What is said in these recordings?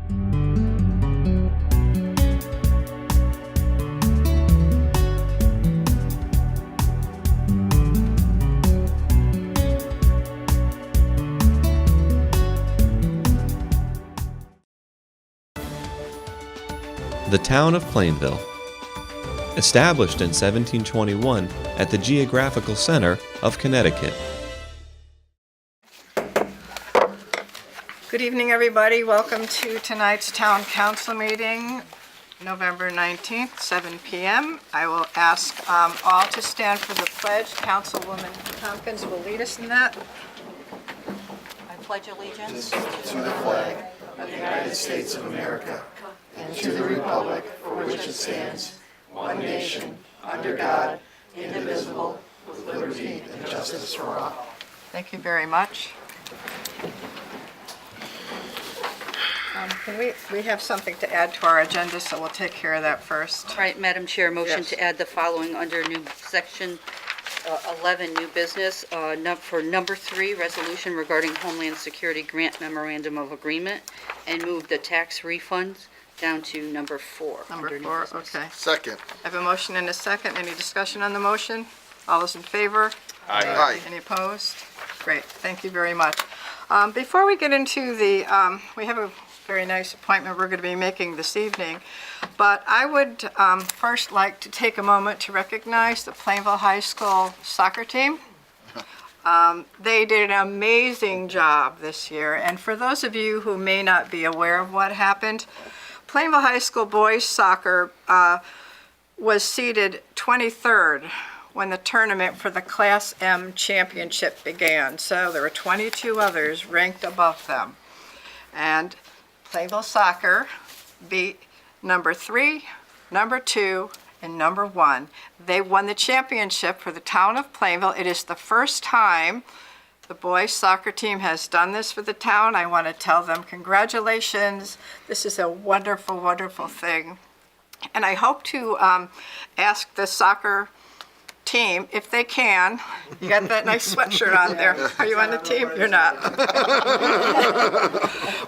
The town of Plainville. Established in 1721 at the geographical center of Connecticut. Good evening, everybody. Welcome to tonight's Town Council meeting, November 19th, 7 p.m. I will ask all to stand for the pledge. Councilwoman Tompkins will lead us in that. I pledge allegiance to the flag of the United States of America and to the republic for which it stands, one nation, under God, indivisible, with liberty and justice for all. Thank you very much. We have something to add to our agenda, so we'll take care of that first. All right, Madam Chair, motion Yes. to add the following under new section 11, new business, for number 3, resolution regarding Homeland Security Grant Memorandum of Agreement, and move the tax refunds down to number 4. Number under new 4, business. okay. Second. I have a motion and a second. Any discussion on the motion? All those in favor? Aye. Any opposed? Great, thank you very much. Before we get into the, we have a very nice appointment we're going to be making this evening, but I would first like to take a moment to recognize the Plainville High School soccer team. They did an amazing job this year, and for those of you who may not be aware of what happened, Plainville High School boys soccer was seeded 23rd when the tournament for the Class M championship began. So there were 22 others ranked above them. And Plainville Soccer beat number 3, number 2, and number 1. They won the championship for the town of Plainville. It is the first time the boys soccer team has done this for the town. I want to tell them congratulations. This is a wonderful, wonderful thing. And I hope to ask the soccer team, if they can, you got that nice sweatshirt on there. Are you on the team? You're not.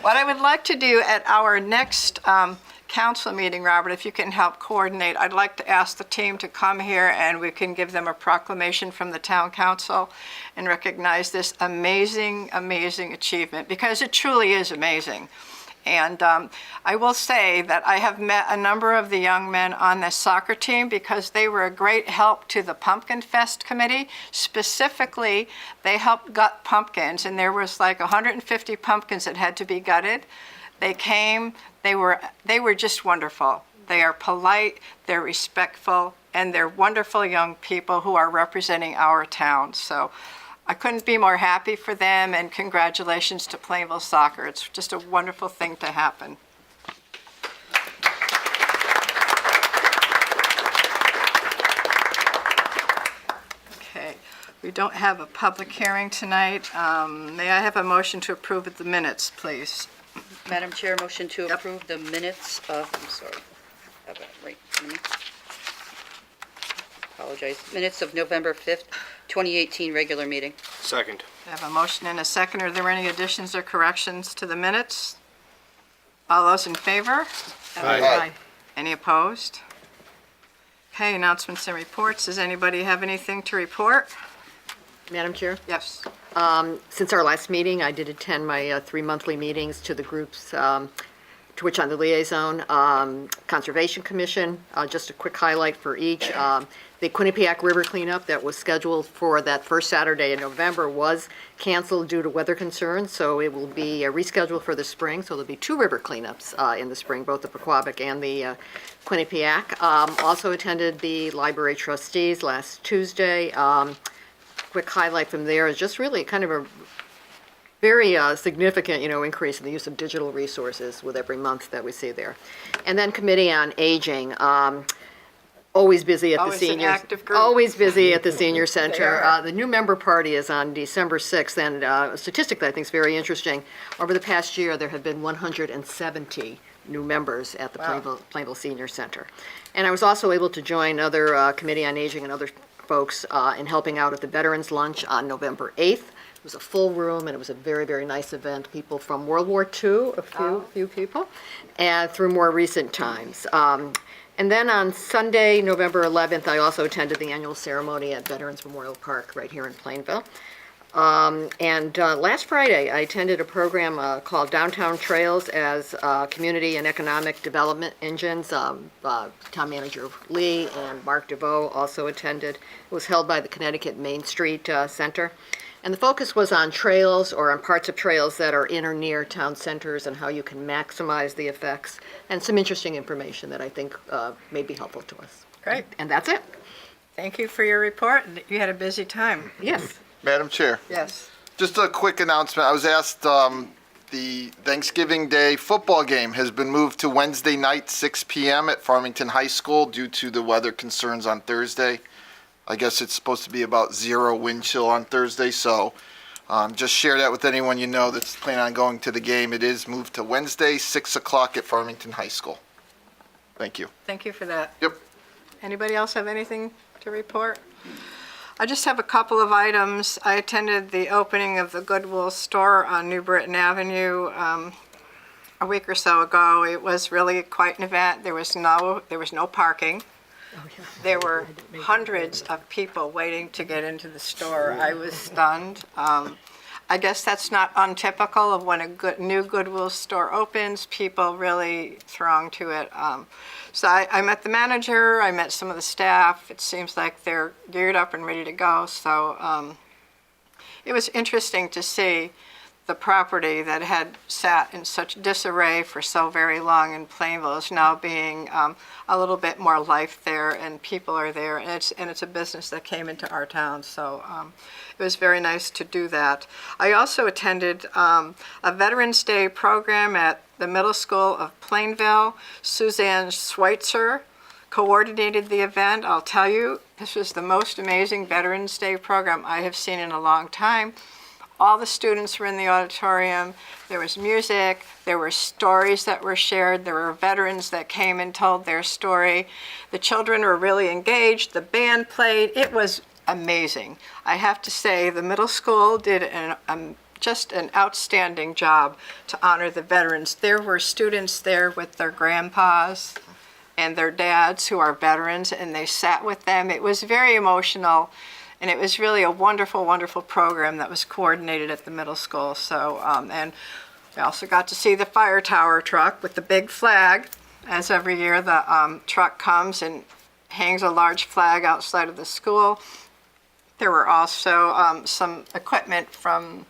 What I would like to do at our next council meeting, Robert, if you can help coordinate, I'd like to ask the team to come here and we can give them a proclamation from the town council and recognize this amazing, amazing achievement, because it truly is amazing. And I will say that I have met a number of the young men on this soccer team because they were a great help to the Pumpkin Fest committee. Specifically, they helped gut pumpkins, and there was like 150 pumpkins that had to be gutted. They came, they were just wonderful. They are polite, they're respectful, and they're wonderful young people who are representing our town. So I couldn't be more happy for them, and congratulations to Plainville Soccer. It's just a wonderful thing to happen. Okay, we don't have a public hearing tonight. May I have a motion to approve the minutes, please? Madam Chair, motion to approve the minutes of, I'm sorry, I have it right in front of me. Apologize. Minutes of November 5th, 2018 regular meeting. Second. I have a motion and a second. Are there any additions or corrections to the minutes? All those in favor? Aye. Any opposed? Okay, announcements and reports. Does anybody have anything to report? Madam Chair, Yes. since our last meeting, I did attend my 3 monthly meetings to the groups to which I'm the liaison. Conservation Commission, just a quick highlight for each. The Quinnipiac River cleanup that was scheduled for that first Saturday in November was canceled due to weather concerns, so it will be rescheduled for the spring. So there'll be 2 river cleanups in the spring, both the Pequabic and the Quinnipiac. Also attended the Library Trustees last Tuesday. Quick highlight from there is just really kind of a very significant, increase in the use of digital resources with every month that we see there. And then Committee on Aging, always busy at Always the an seniors. active group. Always busy at the senior center. are. The new member party is on December 6th, and a statistic that I think is very interesting. Over the past year, there have been 170 new members at the Wow. Plainville Senior Center. And I was also able to join other Committee on Aging and other folks in helping out at the Veterans Lunch on November 8th. It was a full room, and it was a very, very nice event. People from World War II, a few people, and through more recent times. And then on Sunday, November 11th, I also attended the annual ceremony at Veterans Memorial Park right here in Plainville. And last Friday, I attended a program called Downtown Trails as Community and Economic Development Engines. Town Manager Lee and Mark DeVoe also attended. It was held by the Connecticut Main Street Center. And the focus was on trails or on parts of trails that are in or near town centers and how you can maximize the effects, and some interesting information that I think may be helpful to us. Great. And that's it. Thank you for your report. You had a busy time. Yes. Madam Chair, Yes. just a quick announcement. I was asked, the Thanksgiving Day football game has been moved to Wednesday night, 6 p.m. at Farmington High School due to the weather concerns on Thursday. I guess it's supposed to be about 0 wind chill on Thursday, so just share that with anyone you know that's planning on going to the game. It is moved to Wednesday, 6 o'clock at Farmington High School. Thank you. Thank you for that. Yep. Anybody else have anything to report? I just have a couple of items. I attended the opening of the Goodwill store on New Britain Avenue a week or so ago. It was really quite an event. There was no parking. There were hundreds of people waiting to get into the store. I was stunned. I guess that's not untypical of when a new Goodwill store opens. People really throng to it. So I met the manager, I met some of the staff. It seems like they're geared up and ready to go. So it was interesting to see the property that had sat in such disarray for so very long in Plainville is now being a little bit more life there, and people are there, and it's a business that came into our town. So it was very nice to do that. I also attended a Veterans Day program at the middle school of Plainville. Suzanne Schweitzer coordinated the event. I'll tell you, this was the most amazing Veterans Day program I have seen in a long time. All the students were in the auditorium. There was music. There were stories that were shared. There were veterans that came and told their story. The children were really engaged. The band played. It was amazing. I have to say, the middle school did just an outstanding job to honor the veterans. There were students there with their grandpas and their dads who are veterans, and they sat with them. It was very emotional. And it was really a wonderful, wonderful program that was coordinated at the middle school. So, and we also got to see the fire tower truck with the big flag. As every year, the truck comes and hangs a large flag outside of the school. There were also some equipment from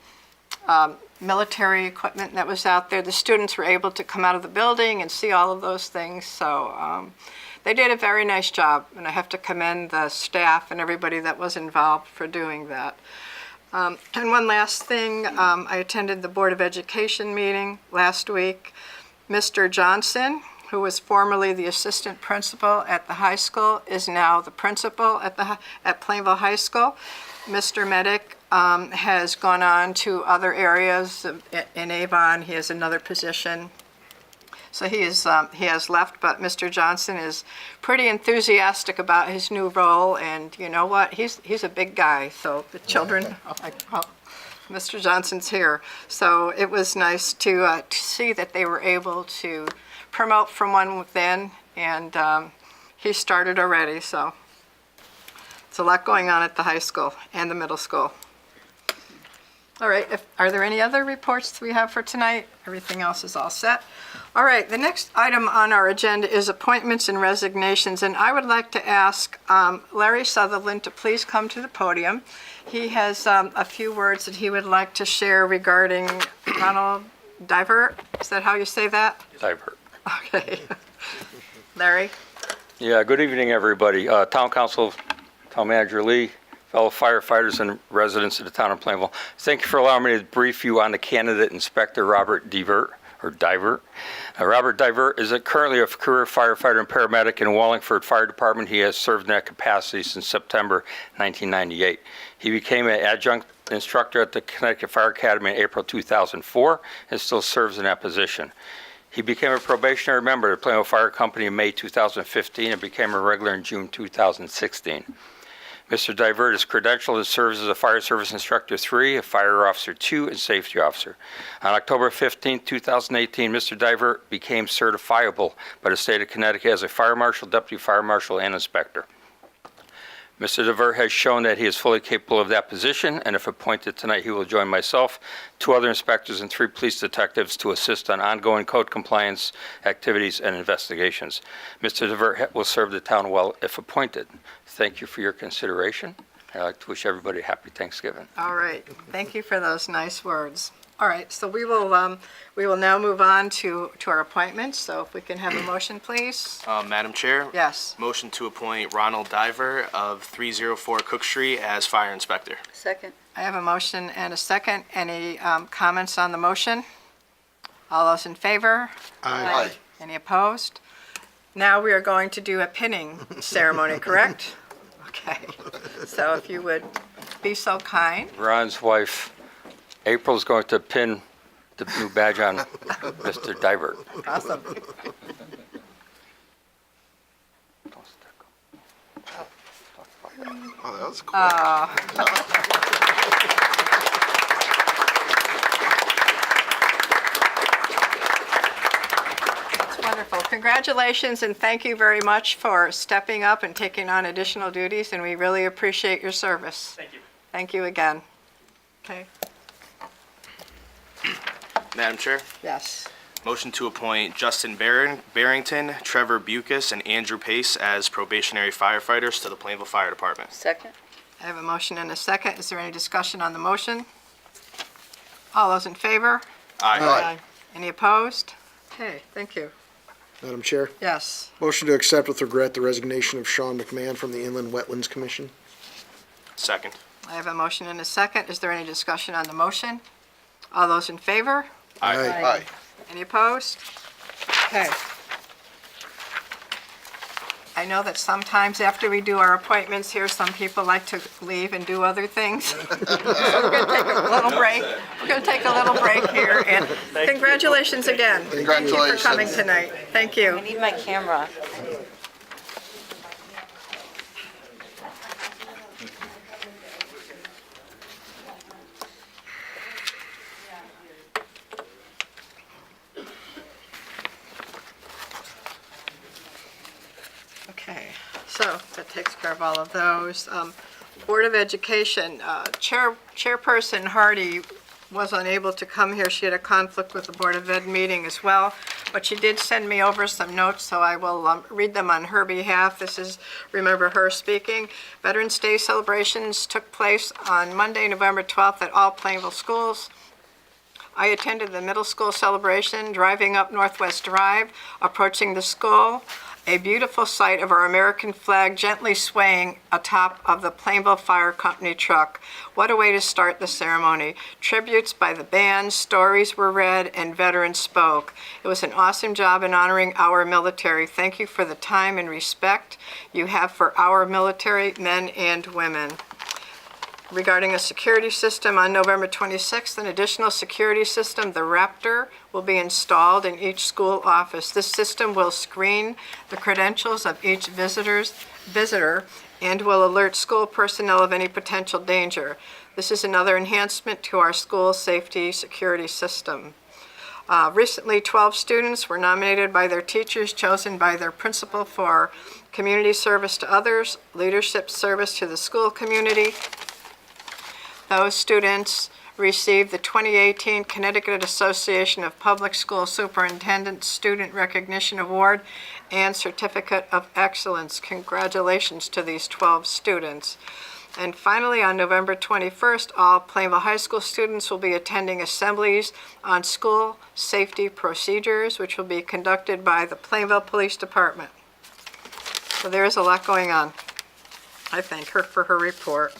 military equipment that was out there. The students were able to come out of the building and see all of those things. So they did a very nice job, and I have to commend the staff and everybody that was involved for doing that. And one last thing, I attended the Board of Education meeting last week. Mr. Johnson, who was formerly the assistant principal at the high school, is now the principal at Plainville High School. Mr. Medic has gone on to other areas in Avon. He has another position. So he has left, but Mr. Johnson is pretty enthusiastic about his new role, and you know what? He's a big guy, so the children, Mr. Johnson's here. So it was nice to see that they were able to promote from one within, and he started already, so it's a lot going on at the high school and the middle school. All right, are there any other reports we have for tonight? Everything else is all set. All right, the next item on our agenda is appointments and resignations, and I would like to ask Larry Sutherland to please come to the podium. He has a few words that he would like to share regarding Ronald Divert. Is that how you say that? Divert. Okay. Larry? Yeah, good evening, everybody. Town Council, Town Manager Lee, fellow firefighters and residents of the town of Plainville. Thank you for allowing me to brief you on the candidate Inspector Robert Divert. Robert Divert is currently a career firefighter and paramedic in Wallingford Fire Department. He has served in that capacity since September 1998. He became an adjunct instructor at the Connecticut Fire Academy in April 2004 and still serves in that position. He became a probationary member of the Plainville Fire Company in May 2015 and became a regular in June 2016. Mr. Divert is credentialed and serves as a Fire Service Instructor 3, a Fire Officer 2, and Safety Officer. On October 15, 2018, Mr. Divert became certifiable by the state of Connecticut as a Fire Marshal, Deputy Fire Marshal, and Inspector. Mr. Divert has shown that he is fully capable of that position, and if appointed tonight, he will join myself, 2 other inspectors, and 3 police detectives to assist on ongoing code compliance activities and investigations. Mr. Divert will serve the town well if appointed. Thank you for your consideration. I'd like to wish everybody a happy Thanksgiving. All right, thank you for those nice words. All right, so we will now move on to our appointments, so if we can have a motion, please. Madam Chair? Yes. Motion to appoint Ronald Diver of 304 Cook Street as Fire Inspector. Second. I have a motion and a second. Any comments on the motion? All those in favor? Aye. Any opposed? Now we are going to do a pinning ceremony, correct? Okay, so if you would be so kind. Ron's wife, April's going to pin the new badge on Mr. Divert. Awesome. Oh, that was cool. It's wonderful. Congratulations, and thank you very much for stepping up and taking on additional duties, and we really appreciate your service. Thank you. Thank you again. Okay, Madam Chair? yes. Motion to appoint Justin Barrington, Trevor Bucas, and Andrew Pace as probationary firefighters to the Plainville Fire Department. Second. I have a motion and a second. Is there any discussion on the motion? All those in favor? Aye. Any opposed? Okay, thank you. Madam Chair, Yes. motion to accept with regret the resignation of Sean McMahon from the Inland Wetlands Commission. Second. I have a motion and a second. Is there any discussion on the motion? All those in favor? Aye. Any opposed? Okay. I know that sometimes after we do our appointments here, some people like to leave and do other things. So we're going to take a little break. We're going to take a little break here, and congratulations again. Thank you for coming Congratulations. tonight. Thank you. I need my camera. Okay, so that takes care of all of those. Board of Education, Chairperson Hardy was unable to come here. She had a conflict with the Board of Ed meeting as well, but she did send me over some notes, so I will read them on her behalf. This is, remember her speaking. Veterans Day celebrations took place on Monday, November 12th at all Plainville schools. I attended the middle school celebration, driving up Northwest Drive, approaching the school. A beautiful sight of our American flag gently swaying atop of the Plainville Fire Company truck. What a way to start the ceremony. Tributes by the band, stories were read, and veterans spoke. It was an awesome job in honoring our military. Thank you for the time and respect you have for our military men and women. Regarding a security system, on November 26th, an additional security system, the Raptor, will be installed in each school office. This system will screen the credentials of each visitor and will alert school personnel of any potential danger. This is another enhancement to our school safety security system. Recently, 12 students were nominated by their teachers, chosen by their principal for community service to others, leadership service to the school community. Those students received the 2018 Connecticut Association of Public School Superintendents Student Recognition Award and Certificate of Excellence. Congratulations to these 12 students. And finally, on November 21st, all Plainville High School students will be attending assemblies on school safety procedures, which will be conducted by the Plainville Police Department. So there is a lot going on. I thank her for her report.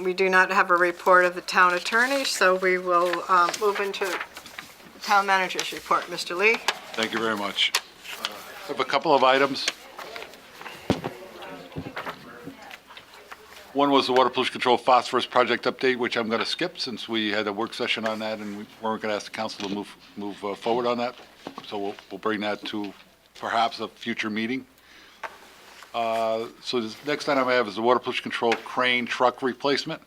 We do not have a report of the town attorney, so we will move into the town manager's report. Mr. Lee? Thank you very much. I have a couple of items. One was the water pollution control phosphorus project update, which I'm going to skip since we had a work session on that and we weren't going to ask the council to move forward on that. So we'll bring that to perhaps a future meeting. So the next item I have is the water pollution control crane truck replacement.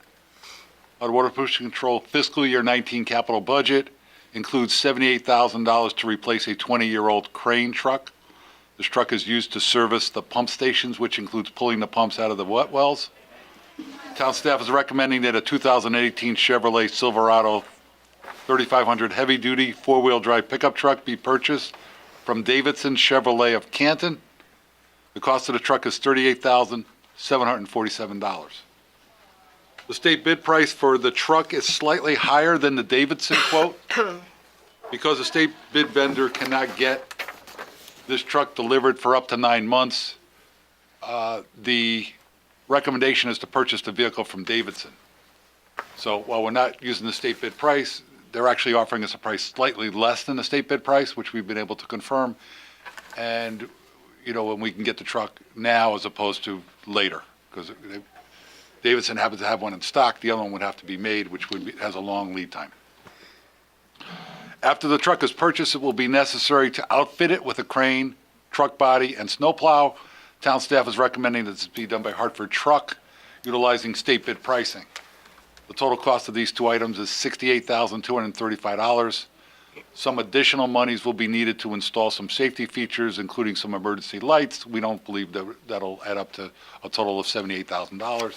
The water pollution control fiscal year 19 capital budget includes $78,000 to replace a 20-year-old crane truck. This truck is used to service the pump stations, which includes pulling the pumps out of the wet wells. Town staff is recommending that a 2018 Chevrolet Silverado 3500 heavy-duty four-wheel drive pickup truck be purchased from Davidson Chevrolet of Canton. The cost of the truck is $38,747. The state bid price for the truck is slightly higher than the Davidson quote. Because the state bid vendor cannot get this truck delivered for up to 9 months, the recommendation is to purchase the vehicle from Davidson. So while we're not using the state bid price, they're actually offering us a price slightly less than the state bid price, which we've been able to confirm. And, you know, when we can get the truck now as opposed to later, because Davidson happens to have one in stock, the other one would have to be made, which has a long lead time. After the truck is purchased, it will be necessary to outfit it with a crane, truck body, and snowplow. Town staff is recommending that this be done by Hartford Truck, utilizing state bid pricing. The total cost of these two items is $68,235. Some additional monies will be needed to install some safety features, including some emergency lights. We don't believe that that'll add up to a total of $78,000.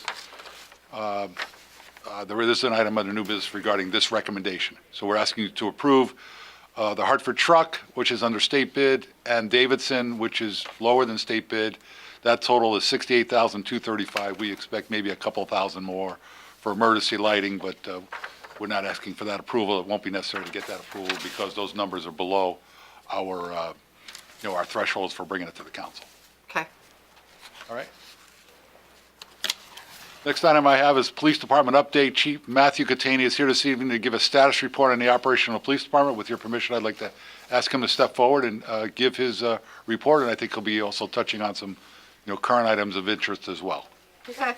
There is an item under new business regarding this recommendation. So we're asking you to approve the Hartford Truck, which is under state bid, and Davidson, which is lower than state bid. That total is $68,235. We expect maybe a couple thousand more for emergency lighting, but we're not asking for that approval. It won't be necessary to get that approval because those numbers are below our, our thresholds for bringing it to the council. Okay. All right? Next item I have is Police Department update. Chief Matthew Catania is here this evening to give a status report on the operation of the Police Department. With your permission, I'd like to ask him to step forward and give his report, and I think he'll be also touching on some, current items of interest as well. Okay.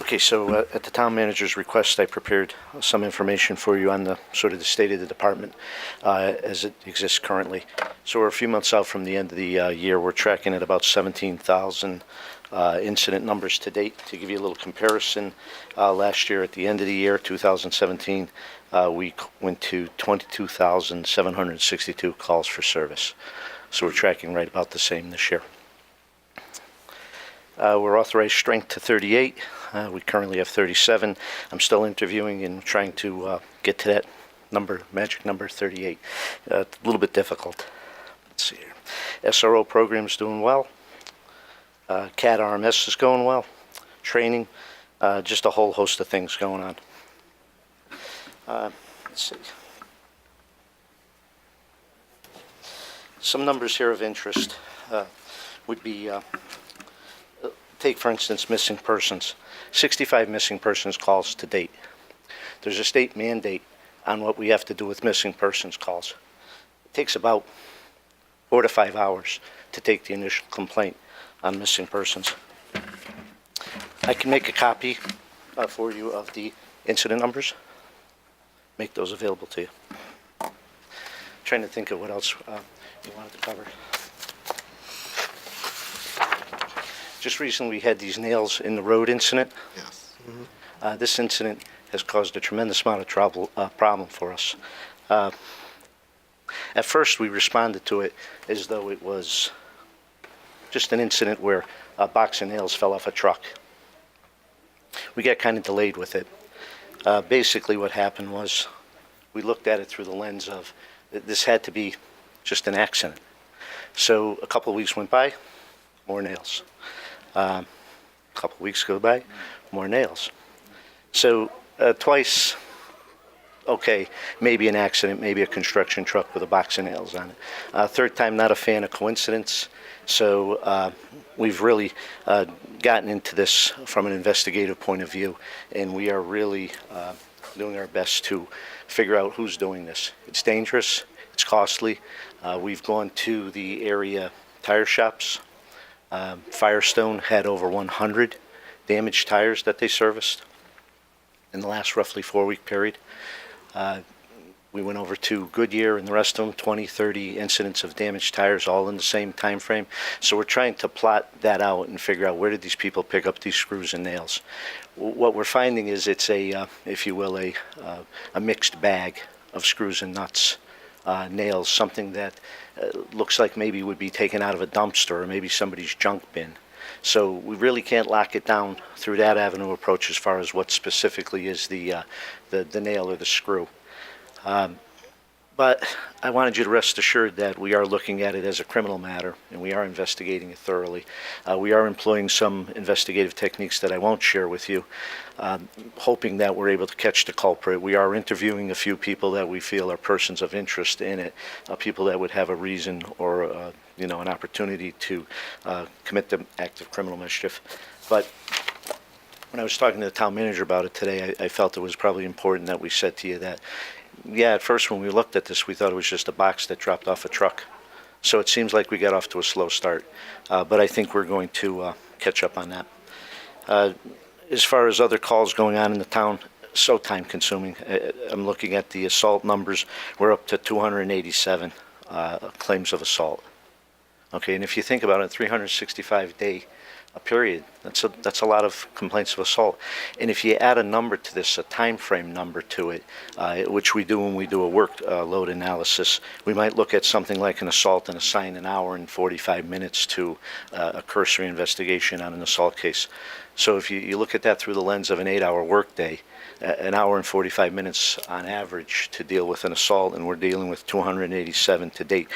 Okay, so at the town manager's request, I prepared some information for you on the sort of the state of the department as it exists currently. So we're a few months out from the end of the year. We're tracking at about 17,000 incident numbers to date. To give you a little comparison, last year at the end of the year, 2017, we went to 22,762 calls for service. So we're tracking right about the same this year. We're authorized strength to 38. We currently have 37. I'm still interviewing and trying to get to that number, magic number 38. A little bit difficult. Let's see here. SRO program's doing well. CAD RMS is going well. Training, just a whole host of things going on. Let's see. Some numbers here of interest would be take, for instance, missing persons. 65 missing persons calls to date. There's a state mandate on what we have to do with missing persons calls. It takes about 4 to 5 hours to take the initial complaint on missing persons. I can make a copy for you of the incident numbers, make those available to you. Trying to think of what else you wanted to cover. Just recently, we had these nails in the road incident. Yes. This incident has caused a tremendous amount of problem for us. At first, we responded to it as though it was just an incident where a box of nails fell off a truck. We got kind of delayed with it. Basically, what happened was we looked at it through the lens of this had to be just an accident. So a couple of weeks went by, more nails. A couple of weeks go by, more nails. So twice, okay, maybe an accident, maybe a construction truck with a box of nails on it. Third time, not a fan of coincidence. So we've really gotten into this from an investigative point of view, and we are really doing our best to figure out who's doing this. It's dangerous, it's costly. We've gone to the area tire shops. Firestone had over 100 damaged tires that they serviced. in the last roughly 4-week period. We went over to Goodyear and the rest of them, 20, 30 incidents of damaged tires, all in the same time frame. So we're trying to plot that out and figure out where did these people pick up these screws and nails. What we're finding is it's a, if you will, a mixed bag of screws and nuts, nails, something that looks like maybe would be taken out of a dumpster or maybe somebody's junk bin. So we really can't lock it down through that avenue approach as far as what specifically is the nail or the screw. But I wanted you to rest assured that we are looking at it as a criminal matter, and we are investigating it thoroughly. We are employing some investigative techniques that I won't share with you, hoping that we're able to catch the culprit. We are interviewing a few people that we feel are persons of interest in it, people that would have a reason or an opportunity to commit the act of criminal mischief. But when I was talking to the town manager about it today, I felt it was probably important that we said to you that, yeah, at first when we looked at this, we thought it was just a box that dropped off a truck. So it seems like we got off to a slow start. But I think we're going to catch up on that. As far as other calls going on in the town, so time consuming. I'm looking at the assault numbers. We're up to 287 claims of assault. Okay, and if you think about it, 365-day period, that's a lot of complaints of assault. And if you add a number to this, a time frame number to it, which we do when we do a workload analysis, we might look at something like an assault and assign an hour and 45 minutes to a cursory investigation on an assault case. So if you look at that through the lens of an 8-hour workday, an hour and 45 minutes on average to deal with an assault, and we're dealing with 287 to date.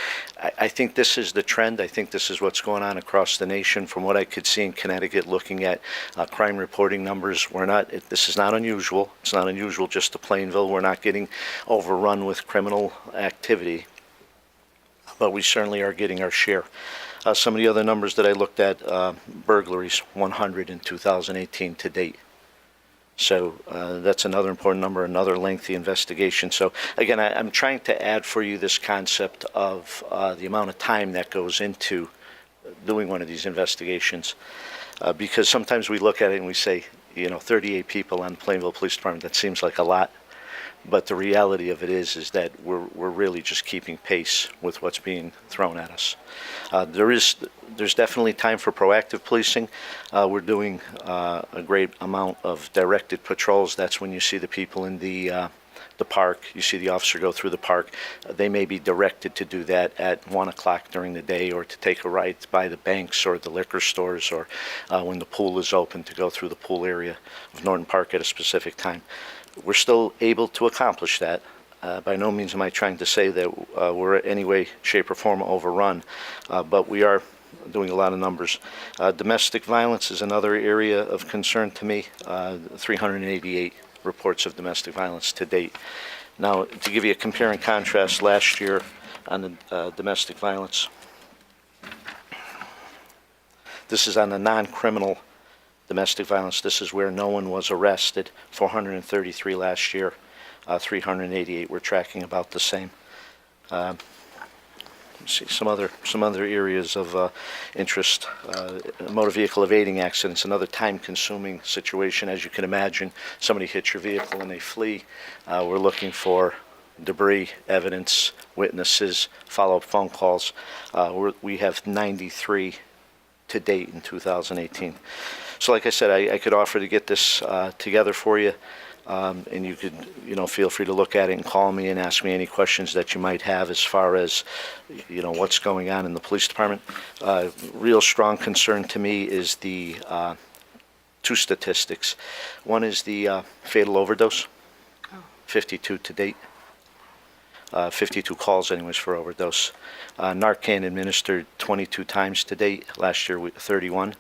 I think this is the trend. I think this is what's going on across the nation. From what I could see in Connecticut, looking at crime reporting numbers, this is not unusual. It's not unusual just to Plainville. We're not getting overrun with criminal activity, but we certainly are getting our share. Some of the other numbers that I looked at, burglaries, 100 in 2018 to date. So that's another important number, another lengthy investigation. So again, I'm trying to add for you this concept of the amount of time that goes into doing one of these investigations. Because sometimes we look at it and we say, 38 people on the Plainville Police Department, that seems like a lot. But the reality of it is that we're really just keeping pace with what's being thrown at us. There's definitely time for proactive policing. We're doing a great amount of directed patrols. That's when you see the people in the park. You see the officer go through the park. They may be directed to do that at 1 o'clock during the day, or to take a ride by the banks or the liquor stores, or when the pool is open, to go through the pool area of Norton Park at a specific time. We're still able to accomplish that. By no means am I trying to say that we're in any way, shape, or form overrun, but we are doing a lot of numbers. Domestic violence is another area of concern to me. 388 reports of domestic violence to date. Now, to give you a compare and contrast, last year on the domestic violence, this is on the non-criminal domestic violence. This is where no one was arrested. 433 last year, 388. We're tracking about the same. Let's see some other areas of interest. Motor vehicle evading accidents, another time-consuming situation. As you can imagine, somebody hits your vehicle and they flee. We're looking for debris, evidence, witnesses, follow-up phone calls. We have 93 to date in 2018. So like I said, I could offer to get this together for you, and you could, feel free to look at it and call me and ask me any questions that you might have as far as, what's going on in the police department. Real strong concern to me is the two statistics. One is the fatal overdose, 52 to date. 52 calls anyways for overdose. Narcan administered 22 times to date. Last year, 31.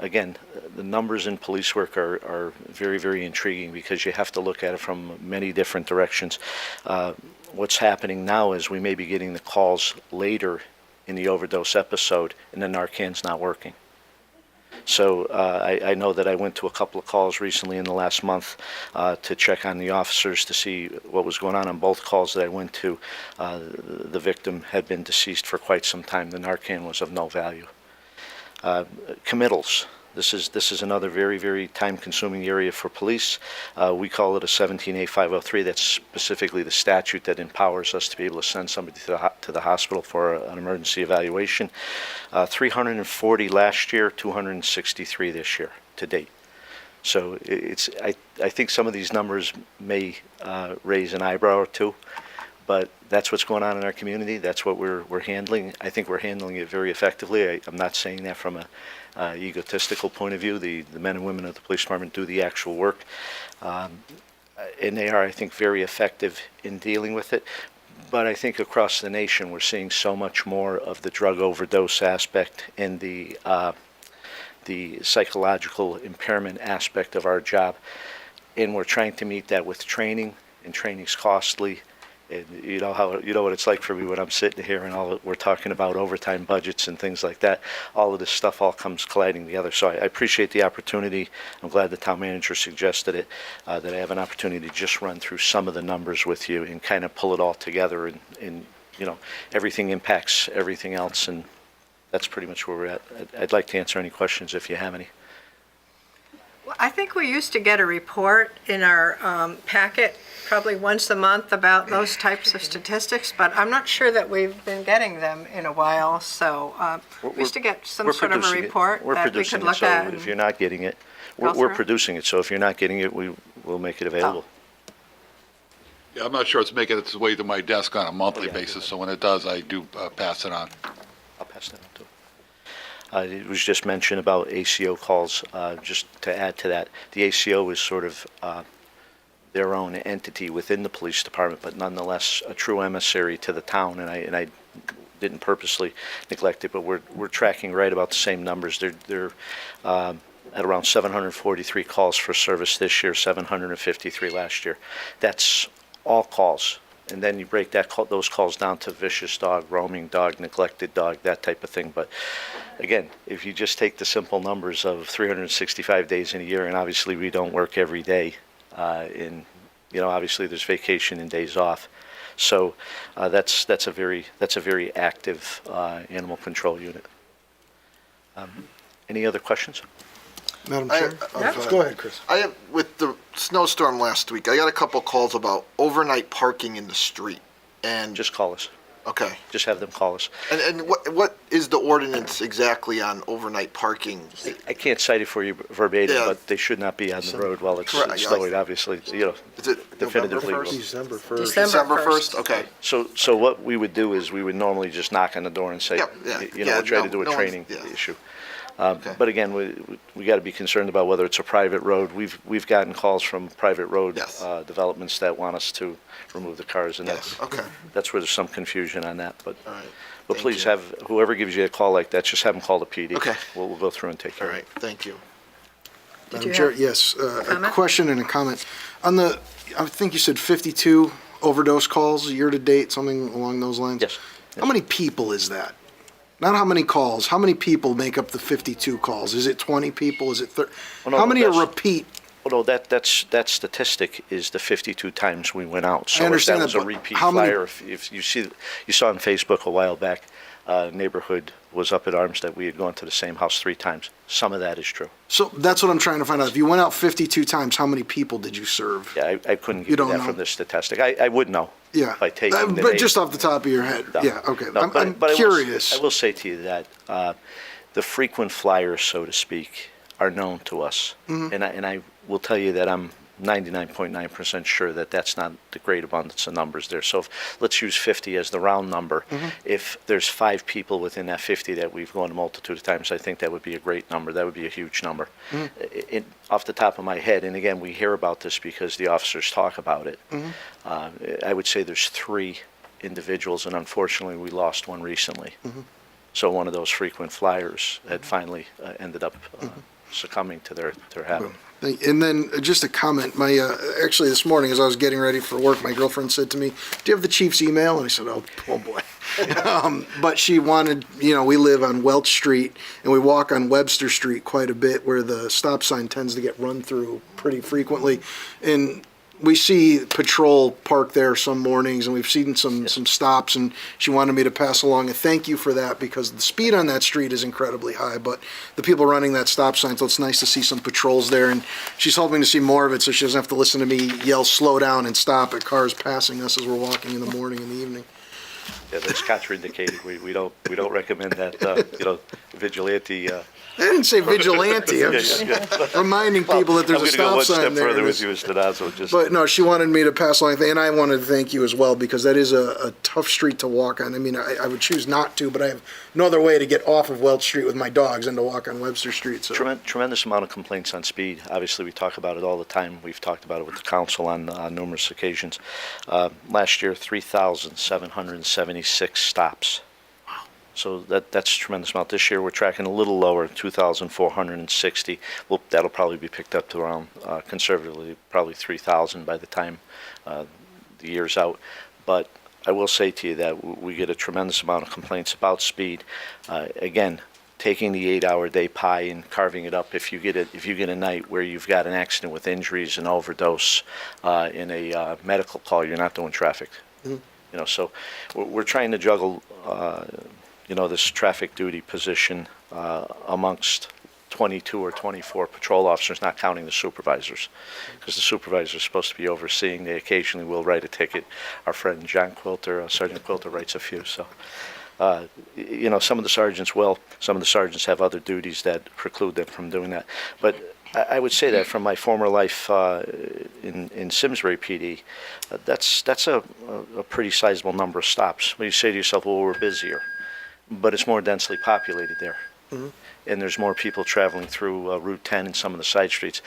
Again, the numbers in police work are very, very intriguing because you have to look at it from many different directions. What's happening now is we may be getting the calls later in the overdose episode and the Narcan's not working. So I know that I went to a couple of calls recently in the last month to check on the officers to see what was going on. On both calls that I went to, the victim had been deceased for quite some time. The Narcan was of no value. Committals. This is another very, very time-consuming area for police. We call it a 17A503. That's specifically the statute that empowers us to be able to send somebody to the hospital for an emergency evaluation. 340 last year, 263 this year to date. So I think some of these numbers may raise an eyebrow or two, but that's what's going on in our community. That's what we're handling. I think we're handling it very effectively. I'm not saying that from a egotistical point of view. The men and women of the police department do the actual work, and they are, I think, very effective in dealing with it. But I think across the nation, we're seeing so much more of the drug overdose aspect and the psychological impairment aspect of our job, and we're trying to meet that with training, and training's costly. And you know what it's like for me when I'm sitting here and we're talking about overtime budgets and things like that. All of this stuff all comes colliding together. So I appreciate the opportunity. I'm glad the town manager suggested it, that I have an opportunity to just run through some of the numbers with you and kind of pull it all together. And everything impacts everything else, and that's pretty much where we're at. I'd like to answer any questions if you have any. Well, I think we used to get a report in our packet probably once a month about those types of statistics, but I'm not sure that we've been getting them in a while, so we used to get some sort of a report that we could look at. So if you're not getting it, go we're through. producing it, so if you're not getting it, we'll make it available. Yeah, I'm not sure it's making its way to my desk on a monthly basis, so when it does, I do pass it on. I'll pass that on too. It was just mentioned about ACO calls. Just to add to that, the ACO is sort of their own entity within the police department, but nonetheless a true emissary to the town. And I didn't purposely neglect it, but we're tracking right about the same numbers. They're at around 743 calls for service this year, 753 last year. That's all calls. And then you break those calls down to vicious dog, roaming dog, neglected dog, that type of thing. But again, if you just take the simple numbers of 365 days in a year, and obviously we don't work every day, obviously there's vacation and days off. So that's a very active animal control unit. Any other questions? Madam Chair? Go ahead, Chris. With the snowstorm last week, I got a couple calls about overnight parking in the street. And Just call us. okay. Just have them call us. And what is the ordinance exactly on overnight parking? I can't cite it for you verbatim, Yeah. but they should not be on the road while it's Correct, yeah. snowing, obviously, Is it definitively. November 1st? December 1st. December December 1st? Okay. So what we would do is we would normally just knock on the door and say, Yep, yeah, we'll try to do a no one's- training yeah. issue. Okay. But again, we got to be concerned about whether it's a private road. We've gotten calls from private road Yes. developments that want us to remove the cars, and Yes, okay. that's where there's some confusion on that. But All right. but Thank please you. have whoever gives you a call like that, just have them call the PD. Okay. We'll go through and take care All of it. right, thank you. Did Madam you Chair, have yes, a comment? question and a comment. I think you said 52 overdose calls year to date, something along those lines? Yes. How many people is that? Not how many calls, how many people make up the 52 calls? Is it 20 people, is it 30? Well, no, How many are that's- repeat? Well, no, that statistic is the 52 times we went out. So understand if that that, was a but repeat how many- flyer, if you saw on Facebook a while back, neighborhood was up at arms that we had gone to the same house 3 times. Some of that is true. So that's what I'm trying to find out. If you went out 52 times, how many people did you serve? Yeah, I couldn't You give you don't that know? from this statistic. I would know. Yeah. By taking the But name. just off the top of your head? No. Yeah, okay. No, I'm but I will s- curious. I will say to you that the frequent flyers, so to speak, are known to us. Mm-hmm. And I will tell you that I'm 99.9% sure that that's not the great abundance of numbers there. So let's use 50 as the round number. Mm-hmm. If there's 5 people within that 50 that we've gone a multitude of times, I think that would be a great number. That would be a huge number. Mm-hmm. Off the top of my head, and again, we hear about this because the officers talk about it, Mm-hmm. I would say there's 3 individuals, and unfortunately, we lost one recently. Mm-hmm. So one of those frequent flyers had finally ended up succumbing to their habit. And then just a comment, actually this morning as I was getting ready for work, my girlfriend said to me, do you have the chief's email? And I said, oh boy. But she wanted, we live on Welch Street and we walk on Webster Street quite a bit where the stop sign tends to get run through pretty frequently. And we see patrol parked there some mornings, and we've seen some stops, and she wanted me to pass along a thank you for that, because the speed on that street is incredibly high, but the people running that stop sign, so it's nice to see some patrols there, and she's hoping to see more of it so she doesn't have to listen to me yell slow down and stop at cars passing us as we're walking in the morning and the evening. Yeah, that's contraindicated. We don't recommend that, vigilante. I didn't say vigilante, I'm just reminding people that there's a stop sign I'm going to go one step there. further with you, Mr. Nazo, just. But no, she wanted me to pass along, and I wanted to thank you as well, because that is a tough street to walk on. I mean, I would choose not to, but I have no other way to get off of Welch Street with my dogs than to walk on Webster Street, so. Tremendous amount of complaints on speed. Obviously, we talk about it all the time. We've talked about it with the council on numerous occasions. Last year, 3,776 stops. So that's a tremendous amount. This year, we're tracking a little lower, 2,460. Well, that'll probably be picked up to around, conservatively, probably 3,000 by the time the year's out. But I will say to you that we get a tremendous amount of complaints about speed. Again, taking the 8-hour day pie and carving it up. If you get a night where you've got an accident with injuries, an overdose, in a medical call, you're not doing traffic. Mm-hmm. So we're trying to juggle. This traffic duty position amongst 22 or 24 patrol officers, not counting the supervisors, because the supervisors are supposed to be overseeing. They occasionally will write a ticket. Our friend John Quilter, Sergeant Quilter, writes a few. So, some of the sergeants will. Some of the sergeants have other duties that preclude them from doing that. But I would say that from my former life in Simsbury PD, that's a pretty sizable number of stops. When you say to yourself, well, we're busier. But it's more densely populated there. Mm-hmm. And there's more people traveling through Route 10 and some of the side streets.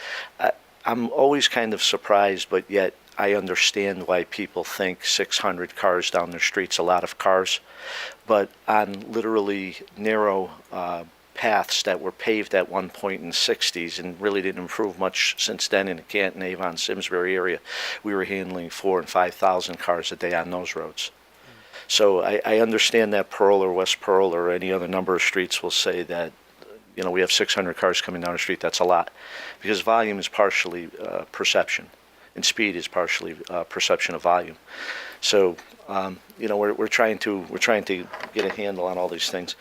I'm always kind of surprised, but yet I understand why people think 600 cars down their street's a lot of cars. But on literally narrow paths that were paved at one point in the 60s and really didn't improve much since then in the Canton, Avon, Simsbury area, we were handling 4,000 and 5,000 cars a day on those roads. So I understand that Pearl or West Pearl or any other number of streets will say that, we have 600 cars coming down the street. That's a lot, because volume is partially perception, and speed is partially perception of volume. So we're trying to get a handle on all these things,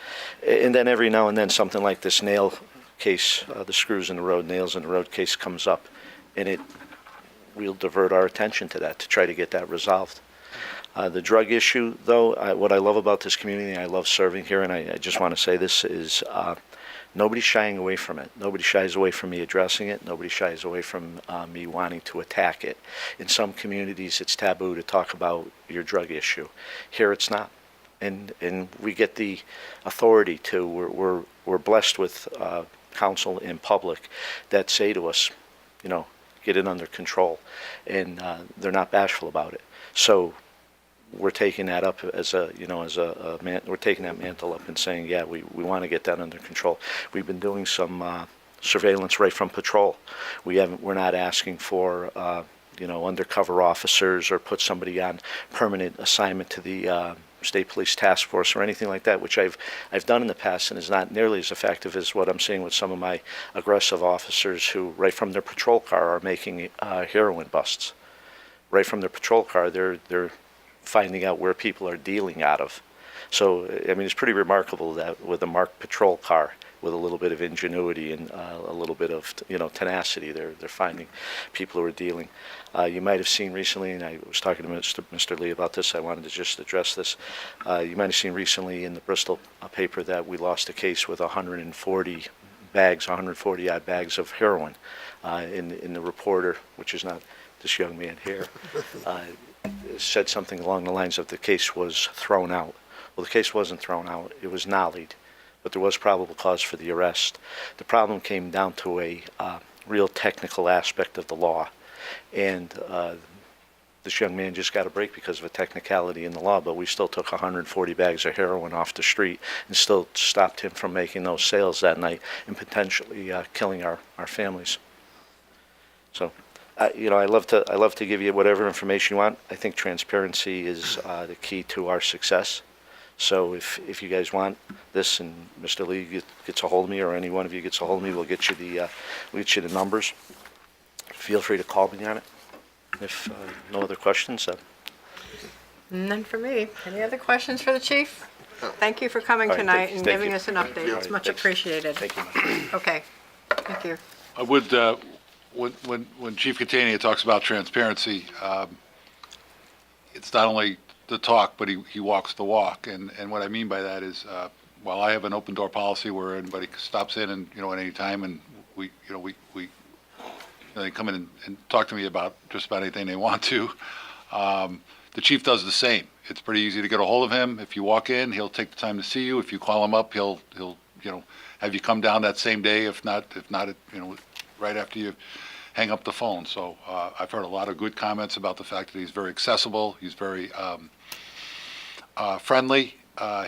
and then every now and then something like this nail case, the screws in the road, nails in the road case comes up, and we'll divert our attention to that to try to get that resolved. The drug issue, though, what I love about this community, I love serving here, and I just want to say this is nobody's shying away from it. Nobody shies away from me addressing it. Nobody shies away from me wanting to attack it. In some communities, it's taboo to talk about your drug issue. Here, it's not, and we get the authority to. We're blessed with counsel in public that say to us, get it under control, and they're not bashful about it. So. We're taking that up we're taking that mantle up and saying, yeah, we want to get that under control. We've been doing some surveillance right from patrol. We're not asking for undercover officers or put somebody on permanent assignment to the State Police Task Force or anything like that, which I've done in the past and is not nearly as effective as what I'm seeing with some of my aggressive officers who, right from their patrol car, are making heroin busts. Right from their patrol car, they're finding out where people are dealing out of. So, it's pretty remarkable that with a marked patrol car, with a little bit of ingenuity and a little bit of, tenacity, they're finding people who are dealing. You might have seen recently, and I was talking to Mr. Lee about this, I wanted to just address this. You might have seen recently in the Bristol paper that we lost a case with 140 odd bags of heroin. In the reporter, which is not this young man here, said something along the lines of the case was thrown out. Well, the case wasn't thrown out. It was nollied, but there was probable cause for the arrest. The problem came down to a real technical aspect of the law, and this young man just got a break because of a technicality in the law, but we still took 140 bags of heroin off the street and still stopped him from making those sales that night and potentially killing our families. So. I love to give you whatever information you want. I think transparency is the key to our success. So if you guys want this, and Mr. Lee gets a hold of me, or any one of you gets a hold of me, we'll get you the numbers. Feel free to call me on it. If no other questions, None for me. Any other questions for the chief? Thank you for coming All right, thank thank- and thank giving you. us an update. All It's right, much thanks. appreciated. thank you. Okay, thank you. I would, when Chief Catania talks about transparency, it's not only the talk, but he walks the walk. And what I mean by that is, while I have an open door policy where anybody stops in and, at any time, and they come in and talk to me about just about anything they want to, the chief does the same. It's pretty easy to get a hold of him. If you walk in, he'll take the time to see you. If you call him up, he'll have you come down that same day. If not, right after you hang up the phone. So I've heard a lot of good comments about the fact that he's very accessible. He's very friendly.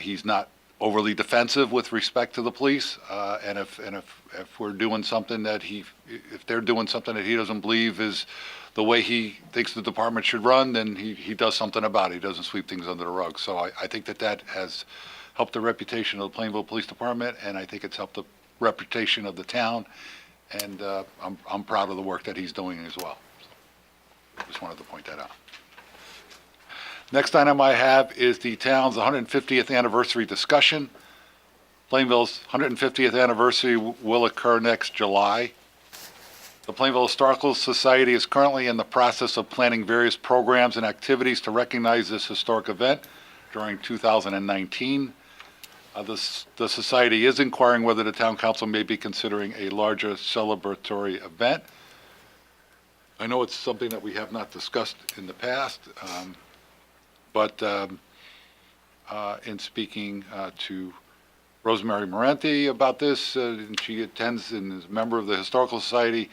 He's not overly defensive with respect to the police. And if we're doing something if they're doing something that he doesn't believe is the way he thinks the department should run, then he does something about it. He doesn't sweep things under the rug. So I think that has helped the reputation of the Plainville Police Department, and I think it's helped the reputation of the town. And I'm proud of the work that he's doing as well. Just wanted to point that out. Next item I have is the town's 150th anniversary discussion. Plainville's 150th anniversary will occur next July. The Plainville Historical Society is currently in the process of planning various programs and activities to recognize this historic event during 2019. The society is inquiring whether the town council may be considering a larger celebratory event. I know it's something that we have not discussed in the past, but in speaking to Rosemary Morenti about this, and she attends and is a member of the Historical Society,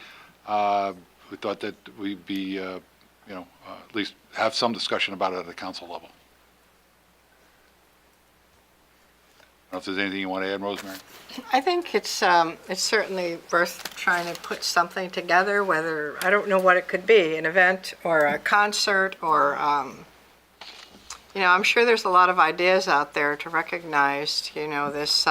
we thought that we'd be, at least have some discussion about it at the council level. I don't know if there's anything you want to add, Rosemary? I think it's certainly worth trying to put something together, whether, I don't know what it could be, an event or a concert or, I'm sure there's a lot of ideas out there to recognize, this,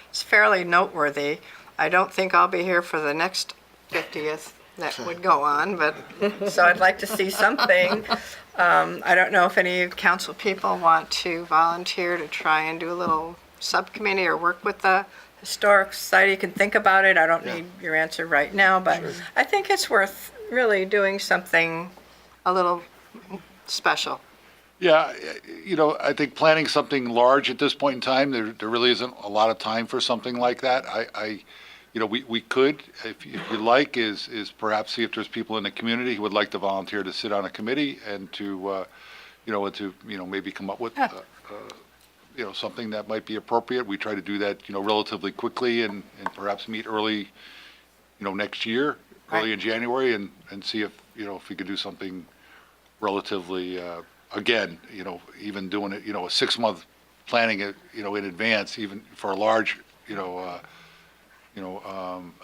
it's fairly noteworthy. I don't think I'll be here for the next 50th that would go on, but, so I'd like to see something. I don't know if any council people want to volunteer to try and do a little subcommittee or work with the Historic Society. You can think about it. I don't need your answer right now, but I think it's worth really doing something a little special. Yeah, I think planning something large at this point in time, there really isn't a lot of time for something like that. We could, if you like, is perhaps see if there's people in the community who would like to volunteer to sit on a committee and to maybe come up with, something that might be appropriate. We try to do that, relatively quickly and perhaps meet early, next year, early in January, and see if we could do something relatively, again, even doing it, a 6-month planning it, in advance, even for a large,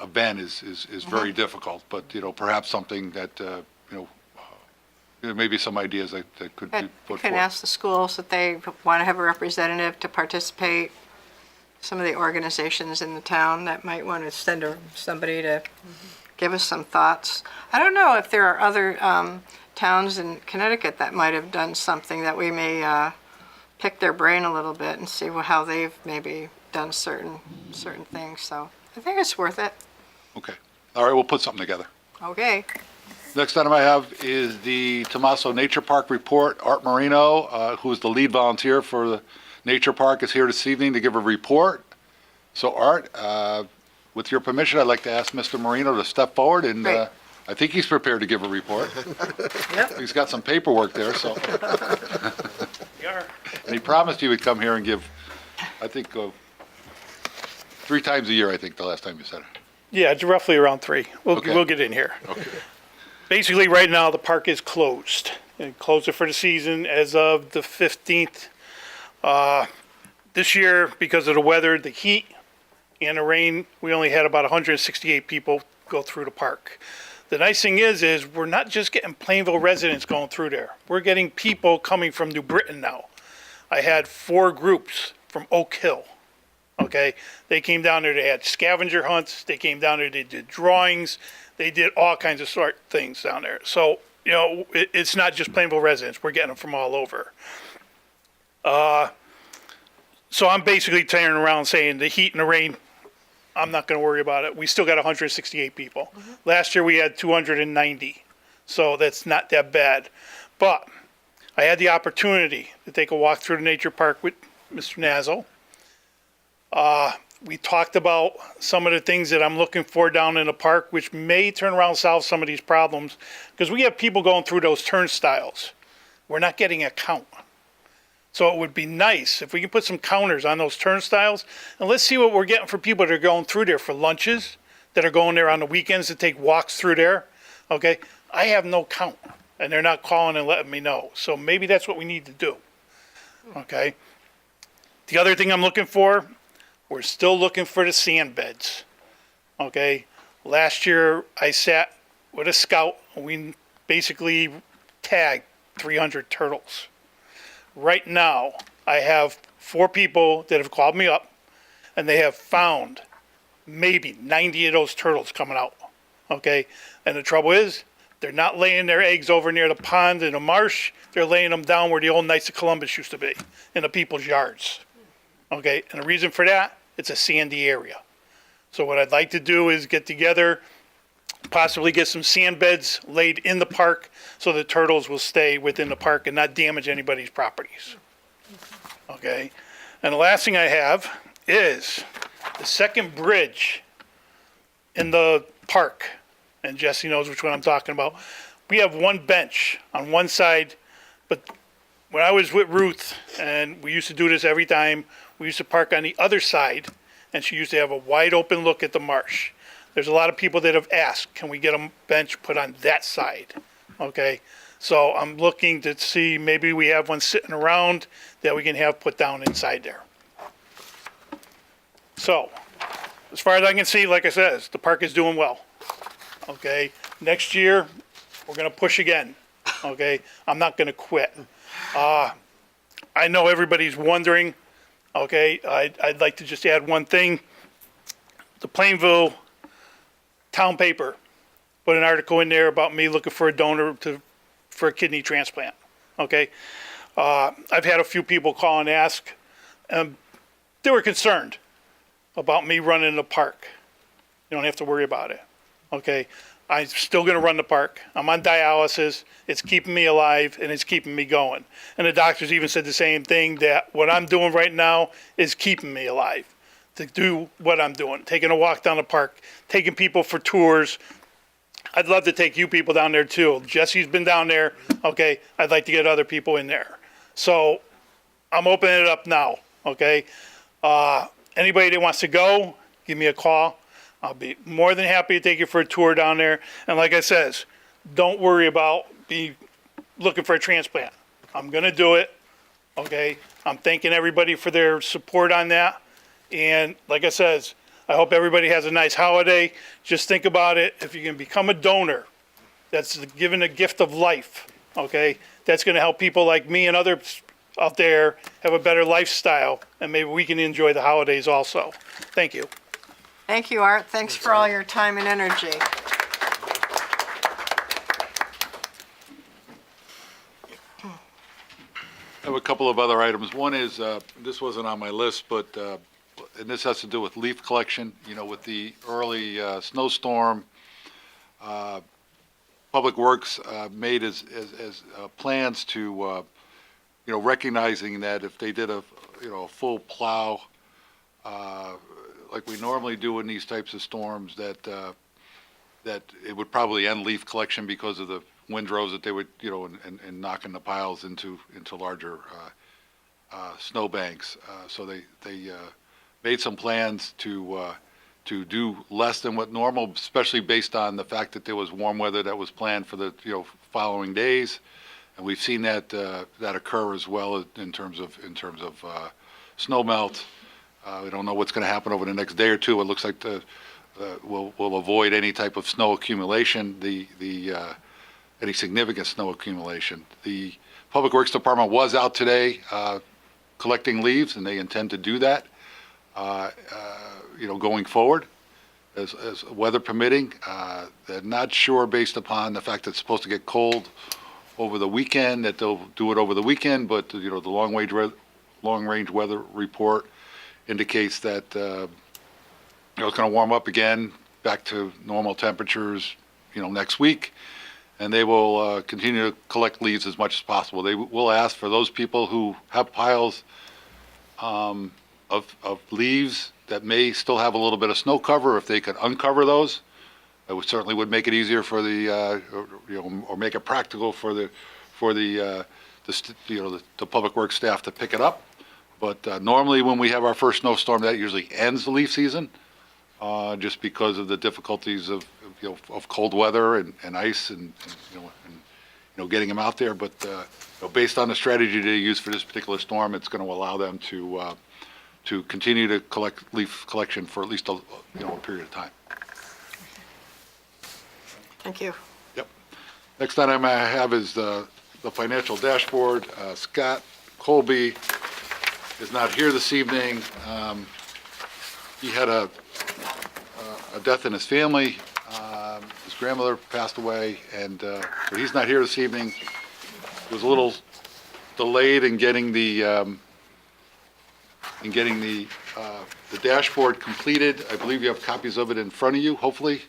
event is very difficult. But perhaps something that maybe some ideas that could be You put can forth. ask the schools that they want to have a representative to participate. Some of the organizations in the town that might want to send somebody to give us some thoughts. I don't know if there are other towns in Connecticut that might have done something that we may pick their brain a little bit and see how they've maybe done certain things. So I think it's worth it. Okay. All right, we'll put something together. Okay. Next item I have is the Tomaso Nature Park report. Art Marino, who is the lead volunteer for the Nature Park, is here this evening to give a report. So Art, with your permission, I'd like to ask Mr. Marino to step forward, and Great. I think he's prepared to give a report. Yep. He's got some paperwork there, so. And he promised he would come here and give, I think, 3 times a year, I think, the last time you said it. Yeah, it's roughly around 3. We'll get in here. Okay. Basically, right now, the park is closed. And closed it for the season as of the 15th. This year, because of the weather, the heat, and the rain, we only had about 168 people go through the park. The nice thing is we're not just getting Plainville residents going through there. We're getting people coming from New Britain now. I had 4 groups from Oak Hill. Okay, they came down there, they had scavenger hunts, they came down there, they did drawings, they did all kinds of things down there. So you know, it's not just Plainville residents. We're getting them from all over. So I'm basically turning around saying the heat and the rain, I'm not going to worry about it. We still got 168 people. Last year we had 290. So that's not that bad. But I had the opportunity to take a walk through the nature park with Mr. Nazzle. We talked about some of the things that I'm looking for down in the park, which may turn around and solve some of these problems. Because we have people going through those turnstiles. We're not getting a count. So it would be nice if we can put some counters on those turnstiles. And let's see what we're getting for people that are going through there for lunches, that are going there on the weekends to take walks through there. Okay? I have no count. And they're not calling and letting me know. So maybe that's what we need to do. Okay? The other thing I'm looking for, we're still looking for the sand beds. Okay? Last year I sat with a scout and we basically tagged 300 turtles. Right now, I have 4 people that have called me up and they have found maybe 90 of those turtles coming out. Okay? And the trouble is, they're not laying their eggs over near the pond in the marsh. They're laying them down where the old Knights of Columbus used to be, in the people's yards. Okay, and the reason for that, it's a sandy area. So what I'd like to do is get together, possibly get some sand beds laid in the park so the turtles will stay within the park and not damage anybody's properties. Okay, and the last thing I have is the second bridge in the park. And Jesse knows which one I'm talking about. We have one bench on one side, but when I was with Ruth, and we used to do this every time, we used to park on the other side, and she used to have a wide open look at the marsh. There's a lot of people that have asked, can we get a bench put on that side? Okay, so I'm looking to see, maybe we have one sitting around that we can have put down inside there. So, as far as I can see, like I said, the park is doing well. Okay, next year, we're gonna push again, okay? I'm not gonna quit. I know everybody's wondering, okay, I'd like to just add one thing. The Plainville town paper put an article in there about me looking for a donor for a kidney transplant, okay? I've had a few people call and ask, and they were concerned about me running the park. You don't have to worry about it. Okay, I'm still going to run the park. I'm on dialysis. It's keeping me alive and it's keeping me going. And the doctors even said the same thing, that what I'm doing right now is keeping me alive to do what I'm doing. Taking a walk down the park, taking people for tours. I'd love to take you people down there too. Jesse's been down there. Okay, I'd like to get other people in there. So I'm opening it up now. Okay, anybody that wants to go, give me a call. I'll be more than happy to take you for a tour down there. And like I says, don't worry about me looking for a transplant. I'm going to do it. Okay. I'm thanking everybody for their support on that. And like I says, I hope everybody has a nice holiday. Just think about it. If you can become a donor, that's given a gift of life. Okay. That's going to help people like me and others out there have a better lifestyle. And maybe we can enjoy the holidays also. Thank you. Thank you, Art. Thanks for all your time and energy. I have a couple of other items. One is, this wasn't on my list, but, and this has to do with leaf collection, you know, with the early snowstorm. Public Works made as plans to, you know, recognizing that if they did a full plow, like we normally do in these types of storms, that that it would probably end leaf collection because of the windrows that they would, you know, and knocking the piles into larger snow banks. So they made some plans to do less than what normal, especially based on the fact that there was warm weather that was planned for the, you know, following days, and we've seen that that occur as well in terms of snow melt. We don't know what's going to happen over the next day or two. It looks like we'll avoid any type of snow accumulation, any significant snow accumulation. The Public Works Department was out today collecting leaves, and they intend to do that, you know, going forward. as weather permitting. They're not sure, based upon the fact that it's supposed to get cold over the weekend, that they'll do it over the weekend, but, the long-range weather report indicates that, it's going to warm up again, back to normal temperatures, next week, and they will continue to collect leaves as much as possible. They will ask for those people who have piles of leaves that may still have a little bit of snow cover, if they could uncover those. It certainly would make it easier for the, or make it practical for the public works staff to pick it up. But normally, when we have our first snowstorm, that usually ends the leaf season, just because of the difficulties of cold weather and ice and getting them out there. But based on the strategy they use for this particular storm, it's going to allow them to continue to collect leaf collection for at least a period of time. Thank you. Yep. Next item I have is the financial dashboard. Scott Colby is not here this evening. He had a death in his family. His grandmother passed away, and so he's not here this evening. He was a little delayed in getting the dashboard completed. I believe you have copies of it in front of you, hopefully.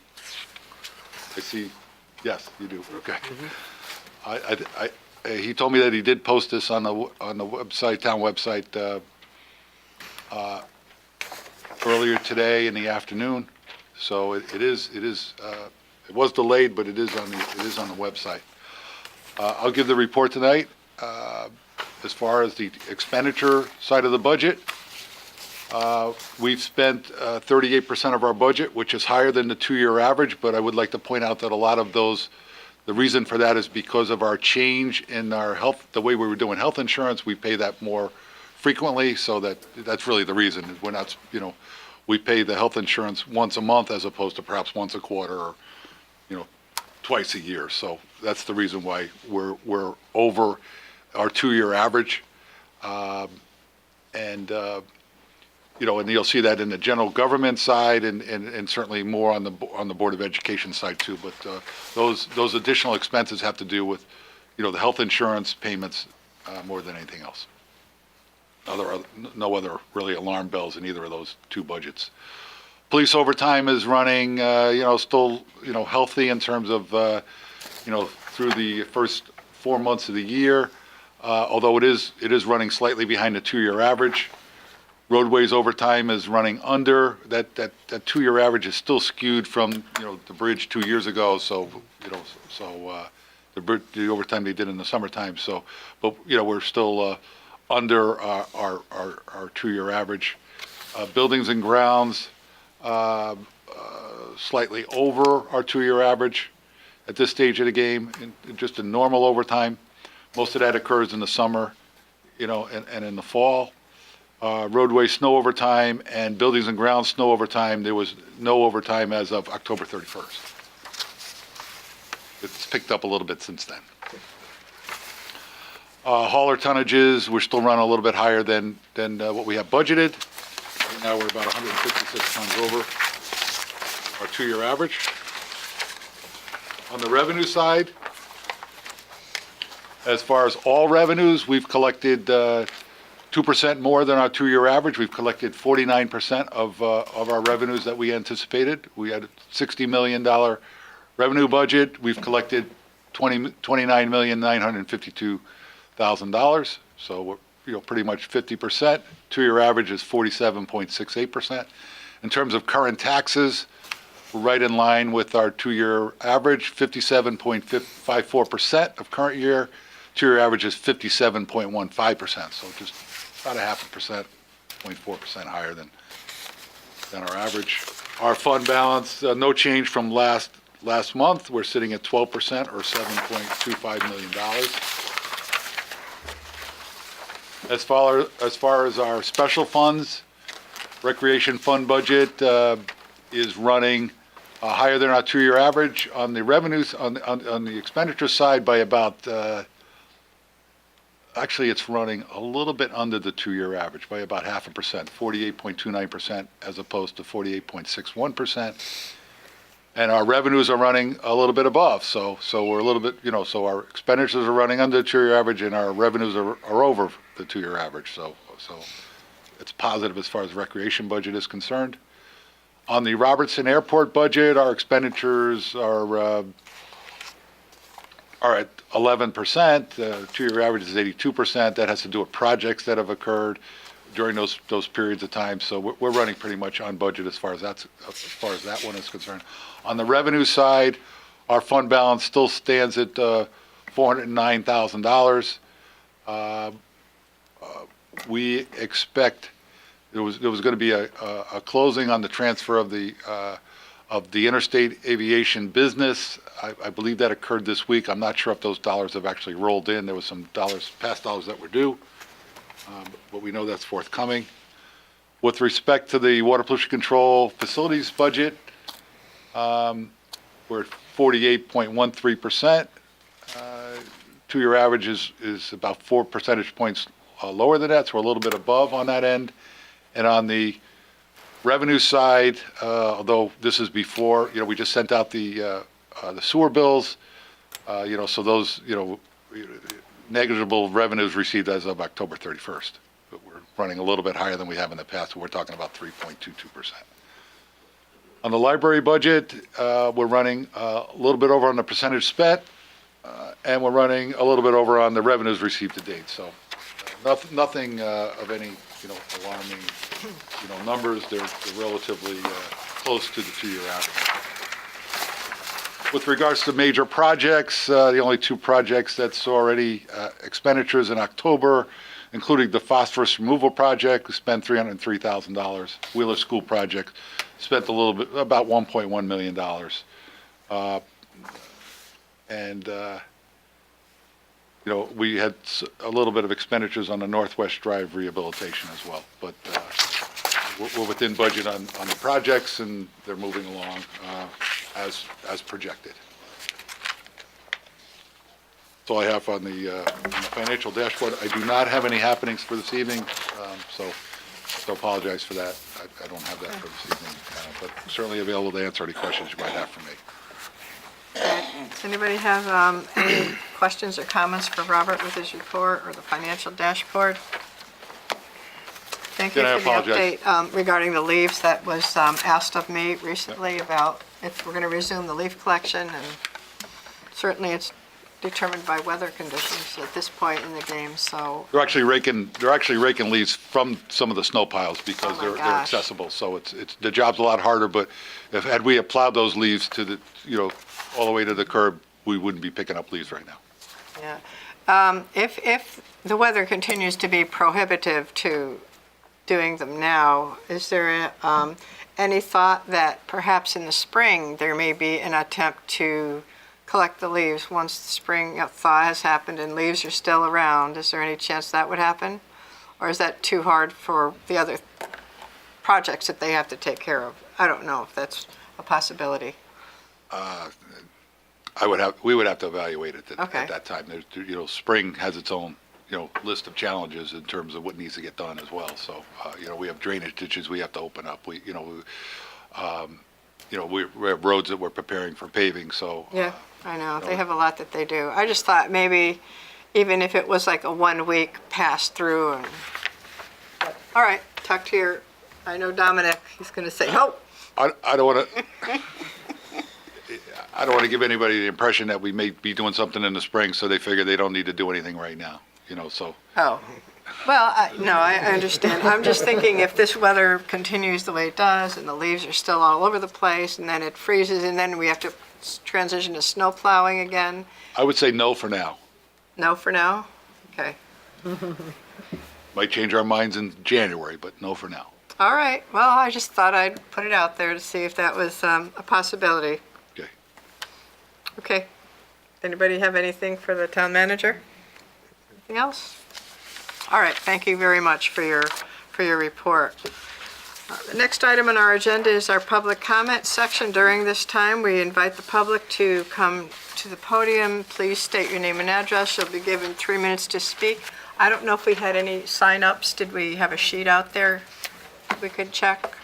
I see. Yes, you do. Okay. He told me that he did post this on the website, town website, earlier today in the afternoon. So it was delayed, but it is on the website. I'll give the report tonight. As far as the expenditure side of the budget, we've spent 38% of our budget, which is higher than the 2-year average, but I would like to point out that a lot of those, the reason for that is because of our change in our health, the way we were doing health insurance. We pay that more frequently, so that's really the reason. We're not, we pay the health insurance once a month as opposed to perhaps once a quarter or, twice a year. So that's the reason why we're over our 2-year average. And you'll see that in the general government side and certainly more on the Board of Education side too. But those additional expenses have to do with, the health insurance payments more than anything else. No other really alarm bells in either of those two budgets. Police overtime is running, still, healthy in terms of, through the first 4 months of the year, although it is running slightly behind the 2-year average. Roadways overtime is running under that 2-year average is still skewed from the bridge 2 years ago. So the overtime they did in the summertime. So, but we're still under our 2-year average. Buildings and grounds slightly over our 2-year average at this stage of the game. Just in normal overtime. Most of that occurs in the summer, and in the fall. Roadway snow overtime and buildings and grounds snow overtime, there was no overtime as of October 31st. It's picked up a little bit since then. Hauler tonnages, we're still running a little bit higher than what we have budgeted. Right now we're about 156 tons over our 2-year average. On the revenue side, as far as all revenues, we've collected 2% more than our 2-year average. We've collected 49% of our revenues that we anticipated. We had a $60 million revenue budget. We've collected $29,952,000. So we're pretty much 50%. 2-year average is 47.68%. In terms of current taxes, we're right in line with our 2-year average, 57.54% of current year. 2-year average is 57.15%. So just about 0.5%, higher than our average. Our fund balance, no change from last month. We're sitting at 12% or $7.25 million. As far as our special funds, recreation fund budget is running higher than our 2-year average on the revenues, on the expenditure side by about actually, it's running a little bit under the two-year average by about 0.5%, 48.29% as opposed to 48.61%. And our revenues are running a little bit above, so we're a little bit, so our expenditures are running under the two-year average and our revenues are over the two-year average, so it's positive as far as recreation budget is concerned. On the Robertson Airport budget, our expenditures are at 11%. Two-year average is 82%. That has to do with projects that have occurred during those periods of time. So we're running pretty much on budget as far as that one is concerned. On the revenue side, our fund balance still stands at $409,000. We expect there was going to be a closing on the transfer of the interstate aviation business. I believe that occurred this week. I'm not sure if those dollars have actually rolled in. There was some past dollars that were due, but we know that's forthcoming. With respect to the water pollution control facilities budget, we're at 48.13%. Two-year average is about 4 percentage points lower than that, so we're a little bit above on that end. And on the revenue side, although this is before, we just sent out the sewer bills, so those, negligible revenues received as of October 31st. But we're running a little bit higher than we have in the past. We're talking about 3.22%. On the library budget, we're running a little bit over on the percentage spent, and we're running a little bit over on the revenues received to date. So nothing of any, alarming, numbers. They're relatively close to the two-year average. With regards to major projects, the only two projects that saw already expenditures in October, including the phosphorus removal project, we spent $303,000. Wheeler School project spent a little bit, about $1.1 million. We had a little bit of expenditures on the Northwest Drive rehabilitation as well. But we're within budget on the projects, and they're moving along as projected. That's all I have on the financial dashboard. I do not have any happenings for this evening, so I apologize for that. I don't have that for this evening, but certainly available to answer any questions you might have for me. Does anybody have any questions or comments for Robert with his report or the financial dashboard? Thank you Then I for the apologize. update regarding the leaves that was asked of me recently about if we're going to resume the leaf collection, and certainly it's determined by weather conditions at this point in the game, so. They're actually raking leaves from some of the snow piles because they're accessible. So it's the job's a lot harder, but had we plowed those leaves to the, all the way to the curb, we wouldn't be picking up leaves right now. Yeah. If the weather continues to be prohibitive to doing them now, is there any thought that perhaps in the spring there may be an attempt to collect the leaves once the spring thaw has happened and leaves are still around? Is there any chance that would happen? Or is that too hard for the other projects that they have to take care of? I don't know if that's a possibility. We would have to evaluate it at Okay. that time. There's, spring has its own, list of challenges in terms of what needs to get done as well. So, we have drainage ditches we have to open up. We have roads that we're preparing for paving. So Yeah, I know. They have a lot that they do. I just thought maybe even if it was like a 1 week pass through. All right, talk to I know Dominic, he's going to say, oh. I don't want to. I don't want to give anybody the impression that we may be doing something in the spring, so they figure they don't need to do anything right now. So. Oh, well, I understand. I'm just thinking if this weather continues the way it does and the leaves are still all over the place and then it freezes and then we have to transition to snow plowing again. I would say no for now. No for now? Okay. Might change our minds in January, but no for now. All right. Well, I just thought I'd put it out there to see if that was a possibility. Okay. Okay. Anybody have anything for the town manager? Anything else? All right. Thank you very much for your report. The next item on our agenda is our public comment section. During this time, we invite the public to come to the podium. Please state your name and address. You'll be given 3 minutes to speak. I don't know if we had any sign-ups. Did we have a sheet out there we could check?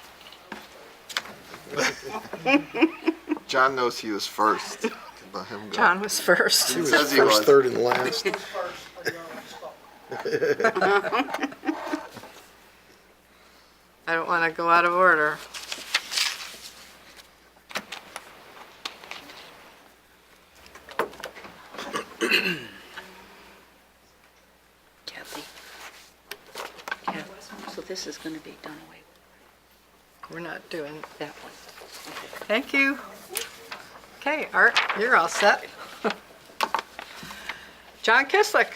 John knows he was first. Let him go. John was first. He was Says he first, was. third, and last. I don't want to go out of order. Kathy. Kathy, so this is going to be done away We're not doing, with, that one. thank you. Okay, Art, you're all set. John Kislick.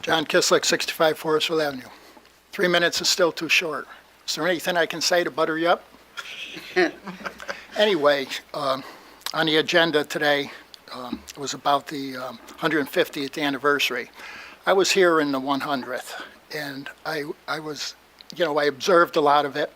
John Kislick, 65 Forestville Avenue. 3 minutes is still too short. Is there anything I can say to butter you up? Anyway, on the agenda today, it was about the 150th anniversary. I was here in the 100th, and I was, I observed a lot of it.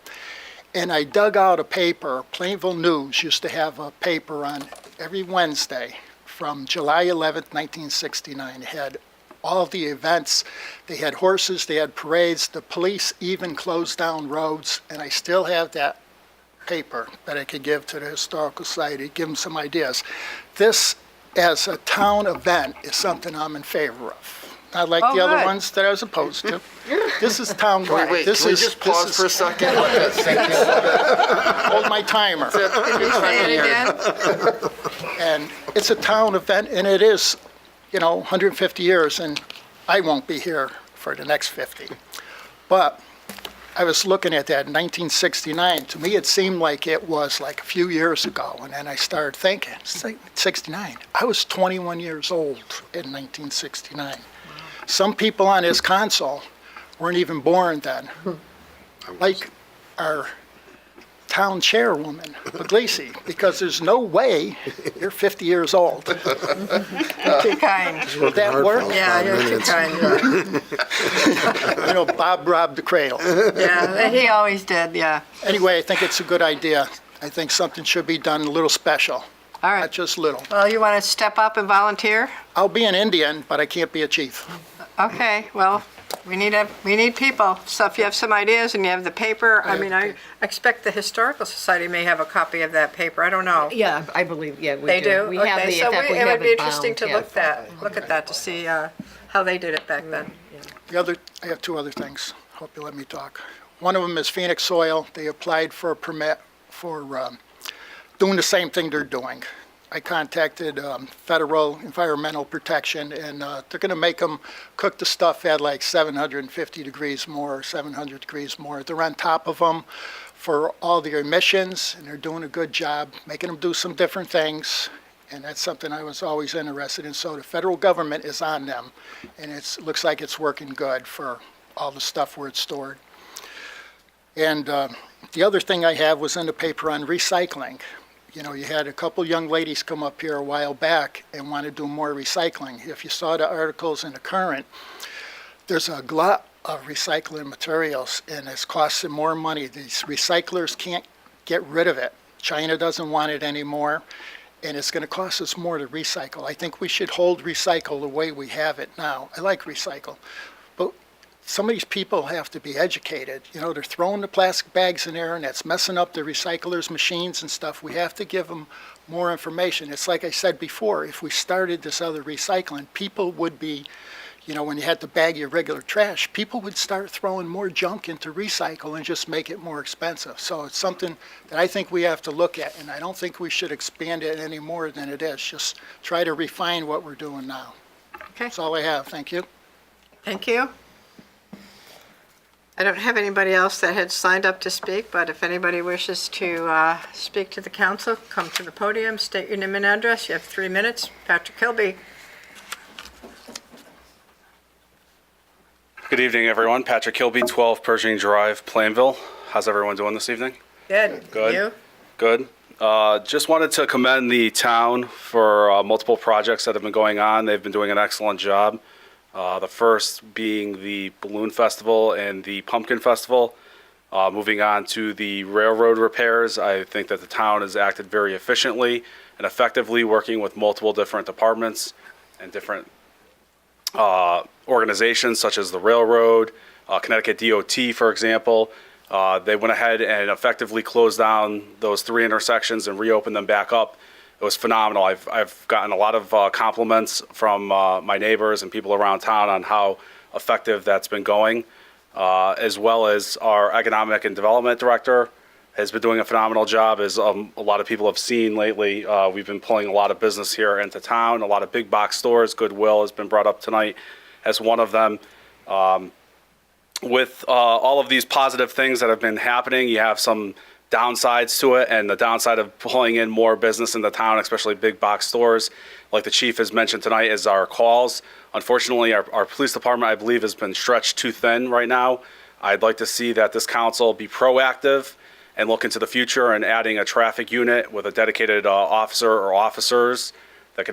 And I dug out a paper. Plainville News used to have a paper on every Wednesday from July 11th, 1969. It had all the events. They had horses, they had parades. The police even closed down roads, and I still have that paper that I could give to the Historical Society, give them some ideas. This, as a town event, is something I'm in favor of. Not like the other good. ones that I was opposed to. This is town-wide. Wait, This can we is- just this pause is- for a second? Let that sink in a little bit. Hold my timer. Can you say it again? And it's a town event, and it is, 150 years, and I won't be here for the next 50. But I was looking at that in 1969. To me, it seemed like it was like a few years ago, and then I started thinking, it's like 69. I was 21 years old in 1969. Some people on this console weren't even born then, like our town chairwoman, Puglisi, because there's no way you're 50 years old. Too kind. Would that hard work? for Yeah, you're too kind. Bob robbed the cradle. Yeah, he always did, yeah. Anyway, I think it's a good idea. I think something should be done a little special, All not right. just little. Well, you want to step up and volunteer? I'll be an Indian, but I can't be a chief. Okay, well, we need people. So if you have some ideas and you have the paper, I expect the Historical Society may have a copy of that paper. I don't know. Yeah, I believe, yeah, we do. They do? We have Okay, the, so in fact, we it have would be it interesting bound, to yeah. look at that to see how they did it back then. I have two other things. Hope you let me talk. One of them is Phoenix Soil. They applied for a permit for doing the same thing they're doing. I contacted Federal Environmental Protection, and they're going to make them cook the stuff at like 750 degrees more, 700 degrees more. They're on top of them for all the emissions, and they're doing a good job, making them do some different things, and that's something I was always interested in. So the federal government is on them, and it looks like it's working good for all the stuff where it's stored. And the other thing I have was in the paper on recycling. You had a couple young ladies come up here a while back and want to do more recycling. If you saw the articles in the Current, there's a glut of recycling materials, and it's costing more money. These recyclers can't get rid of it. China doesn't want it anymore, and it's going to cost us more to recycle. I think we should hold recycle the way we have it now. I like recycle, but some of these people have to be educated. They're throwing the plastic bags in there, and that's messing up the recyclers' machines and stuff. We have to give them more information. It's like I said before, if we started this other recycling, people would be, when you had to bag your regular trash, people would start throwing more junk into recycle and just make it more expensive. So it's something that I think we have to look at, and I don't think we should expand it any more than it is. Just try to refine what we're doing now. Okay, That's all I have. Thank you. thank you. I don't have anybody else that had signed up to speak, but if anybody wishes to speak to the council, come to the podium, state your name and address. You have 3 minutes. Patrick Kilby. Good evening, everyone. Patrick Kilby, 12 Pershing Drive, Plainville. How's everyone doing this evening? Good. Good. You? Good. Just wanted to commend the town for multiple projects that have been going on. They've been doing an excellent job. The first being the Balloon Festival and the Pumpkin Festival. Moving on to the railroad repairs, I think that the town has acted very efficiently and effectively, working with multiple different departments and different organizations such as the railroad, Connecticut DOT, for example. They went ahead and effectively closed down those 3 intersections and reopened them back up. It was phenomenal. I've gotten a lot of compliments from my neighbors and people around town on how effective that's been going, as well as our economic and development director has been doing a phenomenal job. As a lot of people have seen lately, we've been pulling a lot of business here into town, a lot of big box stores. Goodwill has been brought up tonight as one of them. With all of these positive things that have been happening, you have some downsides to it, and the downside of pulling in more business in the town, especially big box stores, like the chief has mentioned tonight, is our calls. Unfortunately, our police department, I believe, has been stretched too thin right now. I'd like to see that this council be proactive and look into the future and adding a traffic unit with a dedicated officer or officers that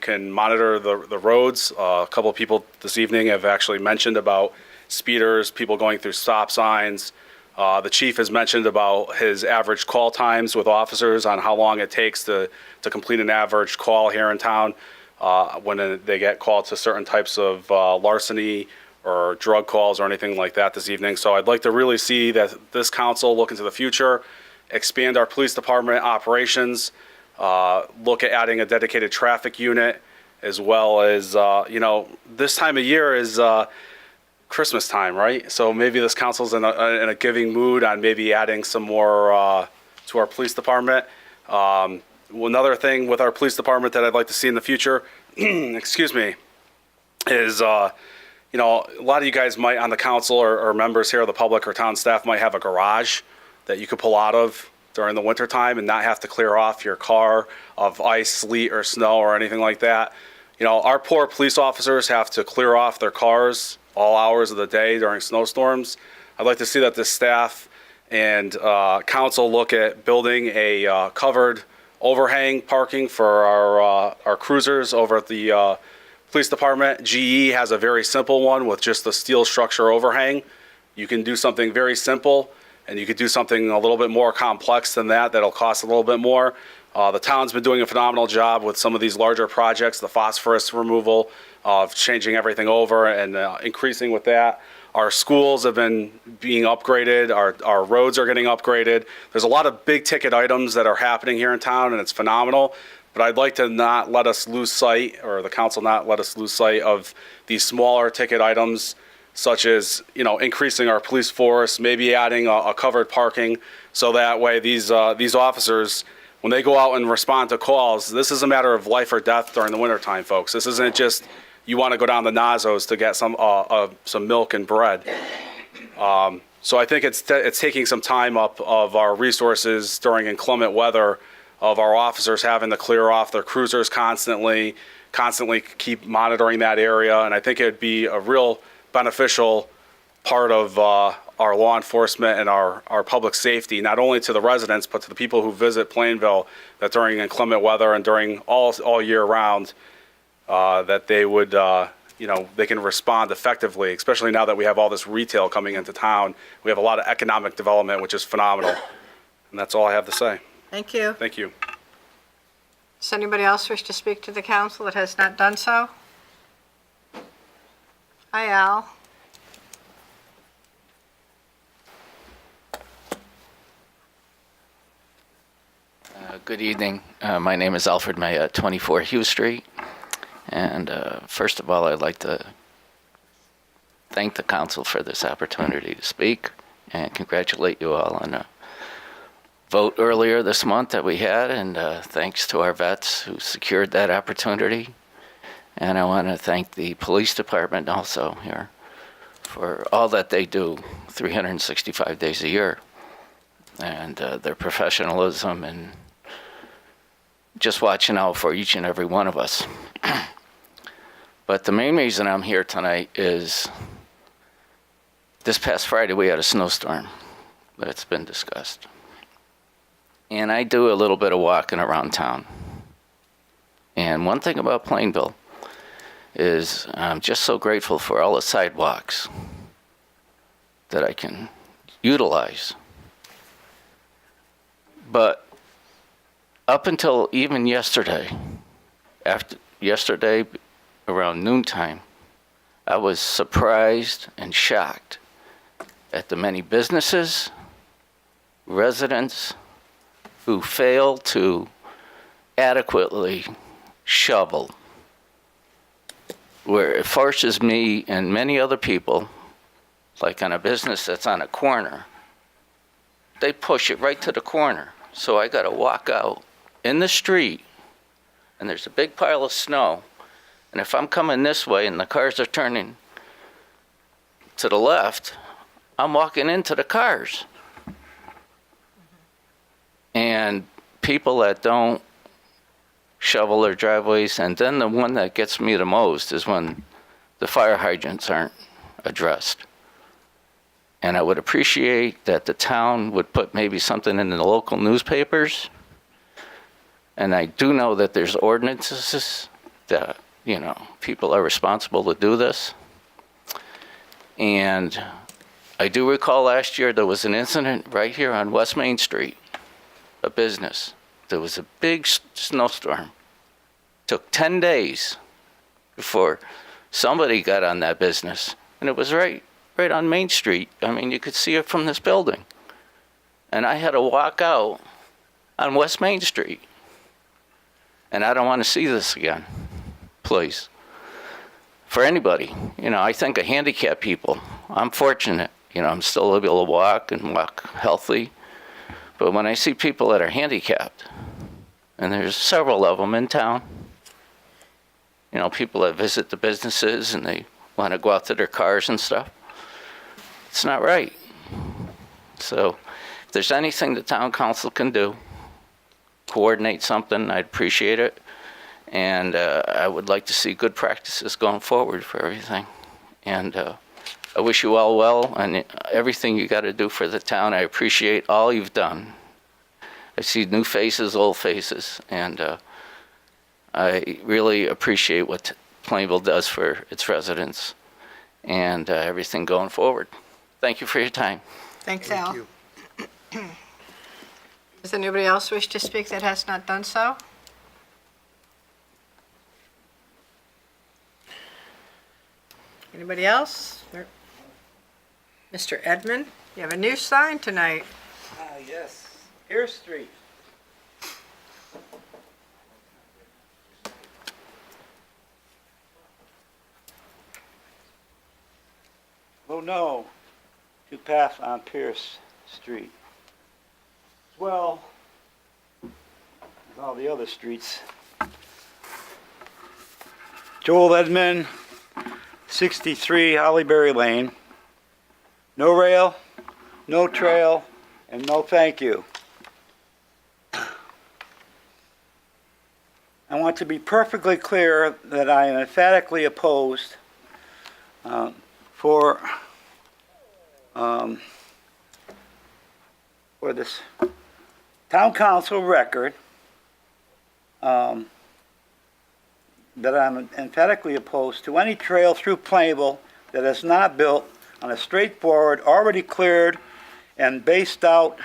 can monitor the roads. A couple of people this evening have actually mentioned about speeders, people going through stop signs. The chief has mentioned about his average call times with officers on how long it takes to complete an average call here in town when they get called to certain types of larceny or drug calls or anything like that this evening. So I'd like to really see that this council look into the future, expand our police department operations, look at adding a dedicated traffic unit, as well as, this time of year is Christmas time, right? So maybe this council's in a giving mood on maybe adding some more to our police department. Another thing with our police department that I'd like to see in the future, excuse me, is, a lot of you guys might on the council or members here of the public or town staff might have a garage that you could pull out of during the winter time and not have to clear off your car of ice, sleet, or snow or anything like that. Our poor police officers have to clear off their cars all hours of the day during snowstorms. I'd like to see that the staff and council look at building a covered overhang parking for our cruisers over at the police department. GE has a very simple one with just the steel structure overhang. You can do something very simple, and you could do something a little bit more complex than that that'll cost a little bit more. The town's been doing a phenomenal job with some of these larger projects, the phosphorus removal, of changing everything over and increasing with that. Our schools have been being upgraded. Our roads are getting upgraded. There's a lot of big ticket items that are happening here in town, and it's phenomenal. But I'd like to not let us lose sight, or the council not let us lose sight of these smaller ticket items, such as, increasing our police force, maybe adding a covered parking, so that way these officers, when they go out and respond to calls, this is a matter of life or death during the wintertime, folks. This isn't just you want to go down the Nazos to get some milk and bread. So I think it's taking some time up of our resources during inclement weather, of our officers having to clear off their cruisers constantly keep monitoring that area. And I think it'd be a real beneficial part of our law enforcement and our public safety, not only to the residents, but to the people who visit Plainville, that during inclement weather and during all year round, that they would, they can respond effectively, especially now that we have all this retail coming into town. We have a lot of economic development, which is phenomenal. And that's all I have to say. Thank you. Thank you. Does anybody else wish to speak to the council that has not done so? Hi, Al. Good evening. My name is Alfred May at 24 Hughes Street. And first of all, I'd like to thank the council for this opportunity to speak and congratulate you all on a vote earlier this month that we had. And thanks to our vets who secured that opportunity. And I want to thank the police department also here for all that they do 365 days a year, and their professionalism and just watching out for each and every one of us. But the main reason I'm here tonight is this past Friday we had a snowstorm that's been discussed. And I do a little bit of walking around town. And one thing about Plainville is I'm just so grateful for all the sidewalks that I can utilize. But up until even yesterday, around noontime, I was surprised and shocked at the many businesses, residents who fail to adequately shovel, where it forces me and many other people, like on a business that's on a corner, they push it right to the corner. So I gotta walk out in the street, and there's a big pile of snow, and if I'm coming this way and the cars are turning to the left, I'm walking into the cars. And people that don't shovel their driveways, and then the one that gets me the most is when the fire hydrants aren't addressed. And I would appreciate that the town would put maybe something in the local newspapers. And I do know that there's ordinances that, people are responsible to do this. And I do recall last year there was an incident right here on West Main Street, a business. There was a big snowstorm. Took 10 days before somebody got on that business. And it was right on Main Street. I mean, you could see it from this building. And I had to walk out on West Main Street. And I don't want to see this again, please. For anybody, I think of handicapped people. I'm fortunate, I'm still able to walk and walk healthy. But when I see people that are handicapped, and there's several of them in town, people that visit the businesses and they want to go out to their cars and stuff, it's not right. So if there's anything the town council can do, coordinate something, I'd appreciate it. And I would like to see good practices going forward for everything. And I wish you all well, and everything you got to do for the town. I appreciate all you've done. I see new faces, old faces, and I really appreciate what Plainville does for its residents and everything going forward. Thank you for your time. Thanks, Al. Does anybody else wish to speak that has not done so? Anybody else? Mr. Edmond, you have a new sign tonight. Yes, Pierce Street. Oh no, to pass on Pierce Street. Well, as all the other streets. Joel Edmond, 63 Hollyberry Lane. No rail, no trail, and no thank you. I want to be perfectly clear that I am emphatically opposed for this town council record that I'm emphatically opposed to any trail through Plainville that is not built on a straightforward, already cleared and based out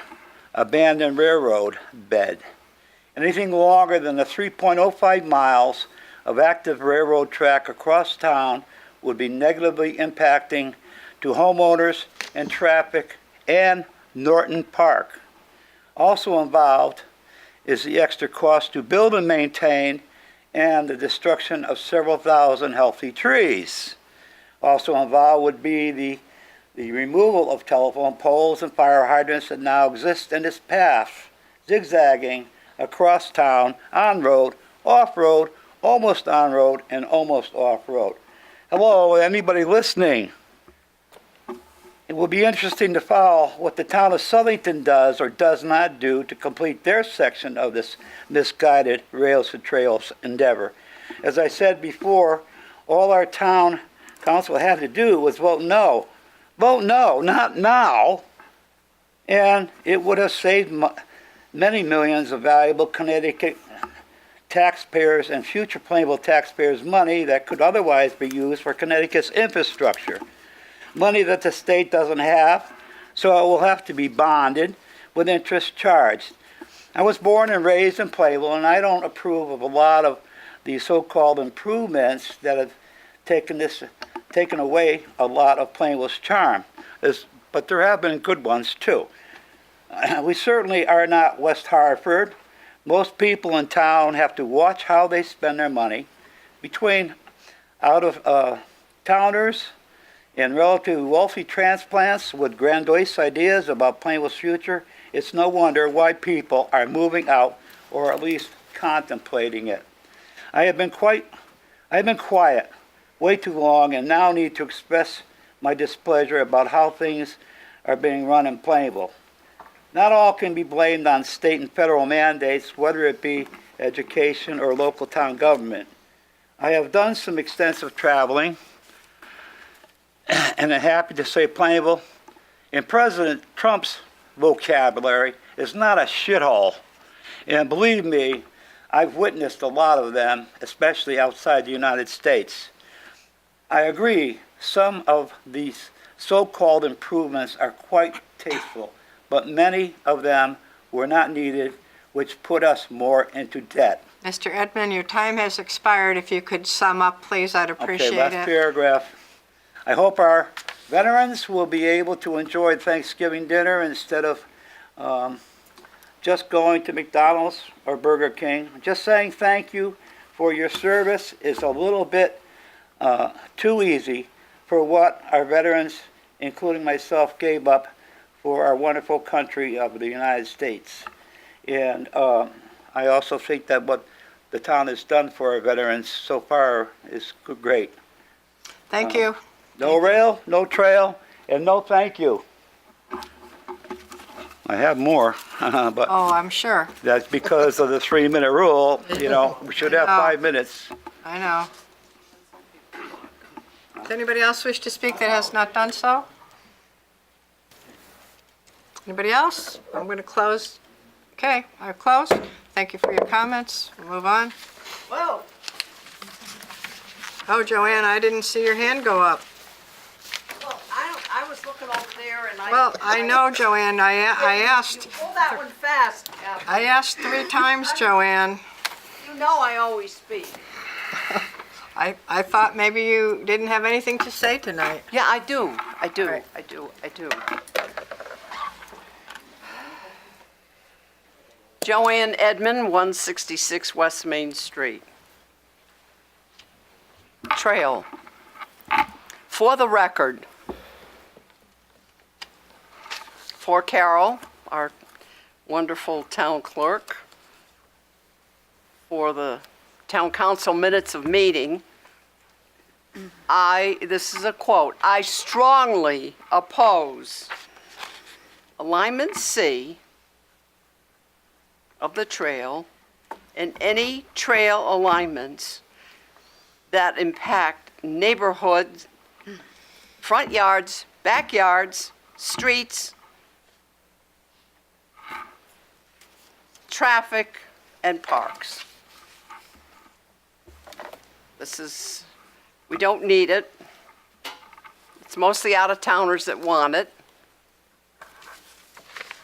abandoned railroad bed. Anything longer than the 3.05 miles of active railroad track across town would be negatively impacting to homeowners and traffic and Norton Park. Also involved is the extra cost to build and maintain and the destruction of several thousand healthy trees. Also involved would be the removal of telephone poles and fire hydrants that now exist in this path, zigzagging across town, on-road, off-road, almost on-road, and almost off-road. Hello, anybody listening? It will be interesting to follow what the town of Southington does or does not do to complete their section of this misguided Rails to Trails endeavor. As I said before, all our town council had to do was vote no. Vote no, not now. And it would have saved many millions of valuable Connecticut taxpayers and future Plainville taxpayers money that could otherwise be used for Connecticut's infrastructure. Money that the state doesn't have, so it will have to be bonded with interest charged. I was born and raised in Plainville, and I don't approve of a lot of these so-called improvements that have taken away a lot of Plainville's charm. But there have been good ones too. We certainly are not West Hartford. Most people in town have to watch how they spend their money. Between out-of-towners and relatively wealthy transplants with grandiose ideas about Plainville's future, it's no wonder why people are moving out or at least contemplating it. I have been quiet way too long and now need to express my displeasure about how things are being run in Plainville. Not all can be blamed on state and federal mandates, whether it be education or local town government. I have done some extensive traveling, and I'm happy to say Plainville, in President Trump's vocabulary, is not a shithole. And believe me, I've witnessed a lot of them, especially outside the United States. I agree, some of these so-called improvements are quite tasteful, but many of them were not needed, which put us more into debt. Mr. Edmund, your time has expired. If you could sum up, please, I'd appreciate it. Okay, last paragraph. I hope our veterans will be able to enjoy Thanksgiving dinner instead of just going to McDonald's or Burger King. Just saying thank you for your service is a little bit too easy for what our veterans, including myself, gave up for our wonderful country of the United States. And I also think that what the town has done for our veterans so far is great. Thank you. No rail, no trail, and no thank you. I have more, but Oh, I'm sure. that's because of the 3-minute rule. You know, we should have I know. 5 minutes. I know. Does anybody else wish to speak that has not done so? Anybody else? I'm going to close. Okay, I've closed. Thank you for your comments. We'll move on. Whoa. Oh, Joanne, I didn't see your hand go up. Well, I was looking over there and Well, I know, Joanne, I asked. You pull that one fast. I asked 3 times, Joanne. You know I always speak. I thought maybe you didn't have anything to say tonight. Yeah, I do. I do. Right. I do. I do. Joanne Edmond, 166 West Main Street. Trail. For the record, for Carol, our wonderful town clerk, for the town council minutes of meeting, this is a quote, I strongly oppose alignment C of the trail and any trail alignments that impact neighborhoods, front yards, backyards, streets, traffic, and parks. We don't need it. It's mostly out-of-towners that want it.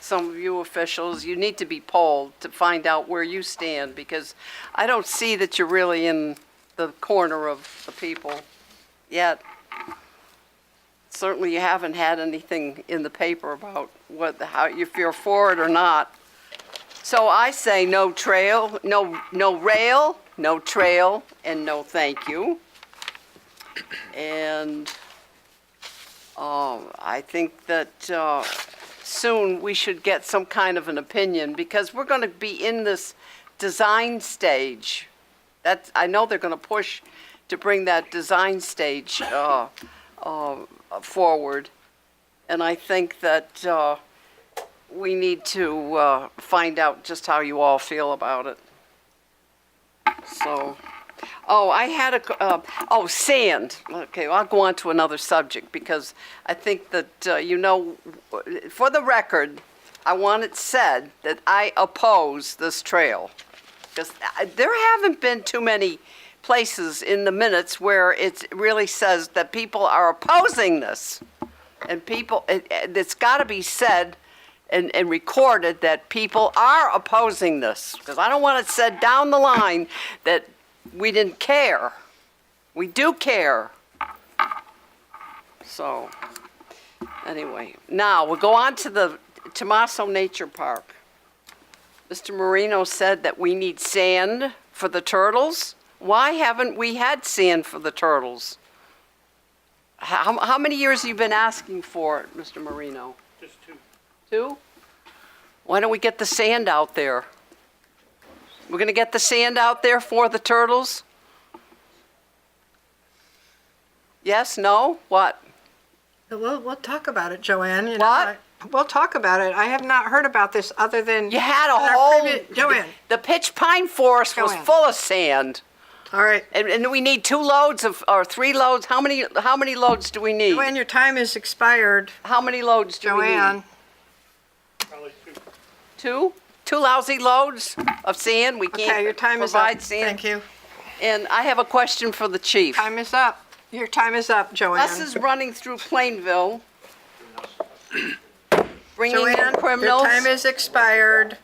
Some of you officials, you need to be polled to find out where you stand, because I don't see that you're really in the corner of the people yet. Certainly you haven't had anything in the paper about how if you're for it or not. So I say no trail, no rail, no trail, and no thank you. And I think that soon we should get some kind of an opinion, because we're going to be in this design stage. I know they're going to push to bring that design stage forward. And I think that we need to find out just how you all feel about it. So, I had sand. Okay, I'll go on to another subject, because I think that, for the record, I want it said that I oppose this trail. Because there haven't been too many places in the minutes where it really says that people are opposing this. And people, it's got to be said and recorded that people are opposing this, because I don't want it said down the line that we didn't care. We do care. So, anyway, now we'll go on to the Tomaso Nature Park. Mr. Marino said that we need sand for the turtles. Why haven't we had sand for the turtles? How many years have you been asking for it, Mr. Marino? Just 2. 2? Why don't we get the sand out there? We're going to get the sand out there for the turtles? Yes, no, what? We'll talk about it, Joanne. You What? know, we'll talk about it. I have not heard about this other than You had a our whole, Joanne. the pitch pine forest was Joanne. full of sand. All right, And we need 2 loads or 3 loads. How many loads do we need? Joanne, your time is expired. How many loads do we Joanne, need? 2? 2 lousy loads of sand? We can't okay, your time is up. provide sand? Thank you. And I have a question for the chief. Time is up. Your time is up, Joanne. Buses running through Plainville, bringing in Joanne, criminals. your time is expired.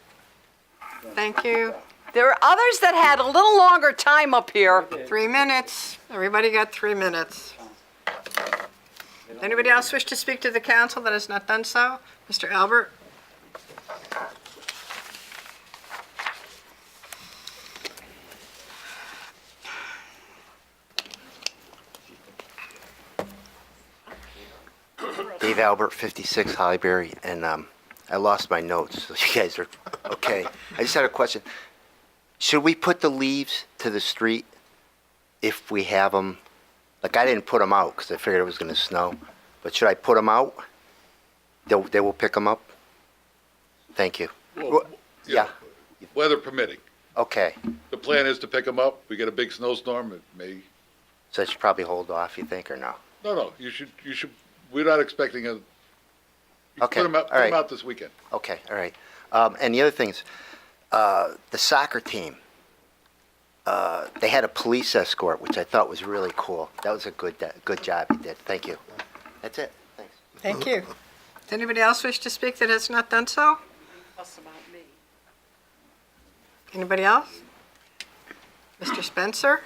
Thank you. There are others that had a little longer time up here. 3 minutes. Everybody got 3 minutes. Anybody else wish to speak to the council that has not done so? Mr. Albert? Dave Albert, 56 Hollyberry, and I lost my notes, so you guys are okay. I just had a question. Should we put the leaves to the street if we have them? Like, I didn't put them out because I figured it was going to snow, but should I put them out? They will pick them up? Thank you. Well, Yeah, Weather permitting. okay. The plan is to pick them up. We get a big snowstorm, it may, So I should probably hold off, you think, or no? no, you should, we're not expecting a, you can Okay, put all right. them out this weekend. Okay, all right. And the other thing is, the soccer team, they had a police escort, which I thought was really cool. That was a good job you did. Thank you. That's it. Thanks. Thank you. Does anybody else wish to speak that has not done so? Fuss about me. Anybody else? Mr. Spencer?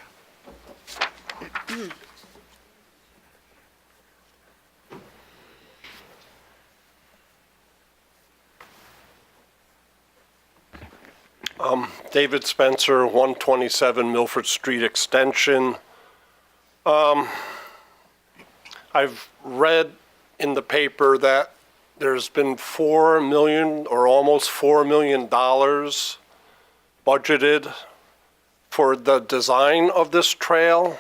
David Spencer, 127 Milford Street Extension. I've read in the paper that there's been $4 million or almost $4 million budgeted for the design of this trail.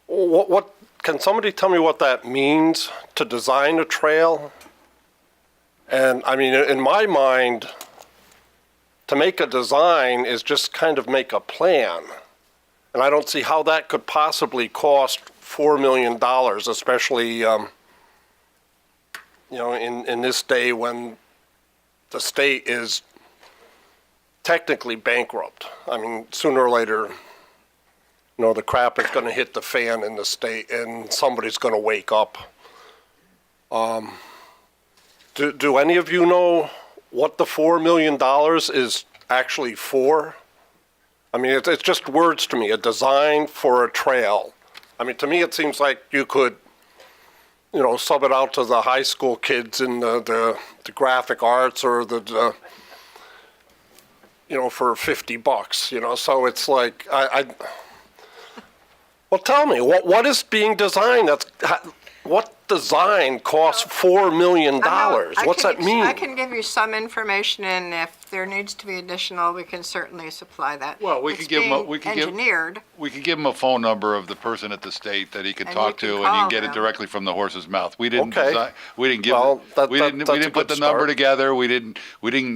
What can somebody tell me what that means to design a trail? And I mean, in my mind, to make a design is just kind of make a plan. And I don't see how that could possibly cost $4 million, especially, in this day when the state is technically bankrupt. I mean, sooner or later, the crap is going to hit the fan in the state and somebody's going to wake up. Do any of you know what the $4 million is actually for? I mean, it's just words to me, a design for a trail. I mean, to me, it seems like you could, sub it out to the high school kids in the graphic arts or for $50, so it's like, well, tell me, what is being designed? What design costs $4 million? What's that mean? I can give you some information, and if there needs to be additional, we can certainly supply that. Well, we could give them, engineered. we could give him a phone number of the person at the state that he could And talk you can to, and you call can get them. it directly from the horse's mouth. We didn't Okay. design, we didn't give, Well, we didn't that's a put good the number start. together. We didn't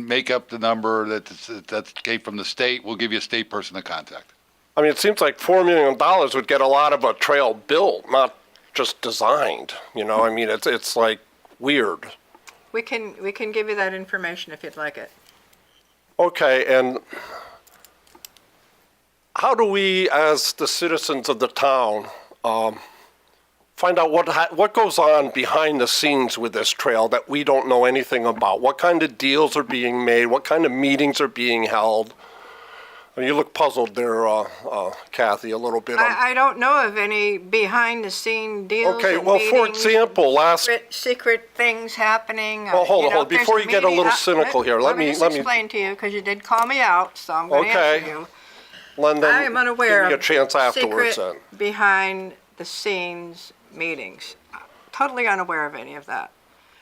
make up the number that came from the state. We'll give you a state person to contact. I mean, it seems like $4 million would get a lot of a trail built, not just designed. I mean, it's like weird. We can give you that information if you'd like it. Okay, and how do we, as the citizens of the town, find out what goes on behind the scenes with this trail that we don't know anything about. What kind of deals are being made? What kind of meetings are being held? You look puzzled there, Kathy, a little bit. I don't know of any behind-the-scene deals. Okay, and well, for meetings, example, secret things happening. Well, hold on, if there's before you get a meeting- little cynical here, let me just explain to you, because you did call me out, so I'm going to answer you. London, I am unaware give me a of chance afterwards secret then. behind-the-scenes meetings. Totally unaware of any of that.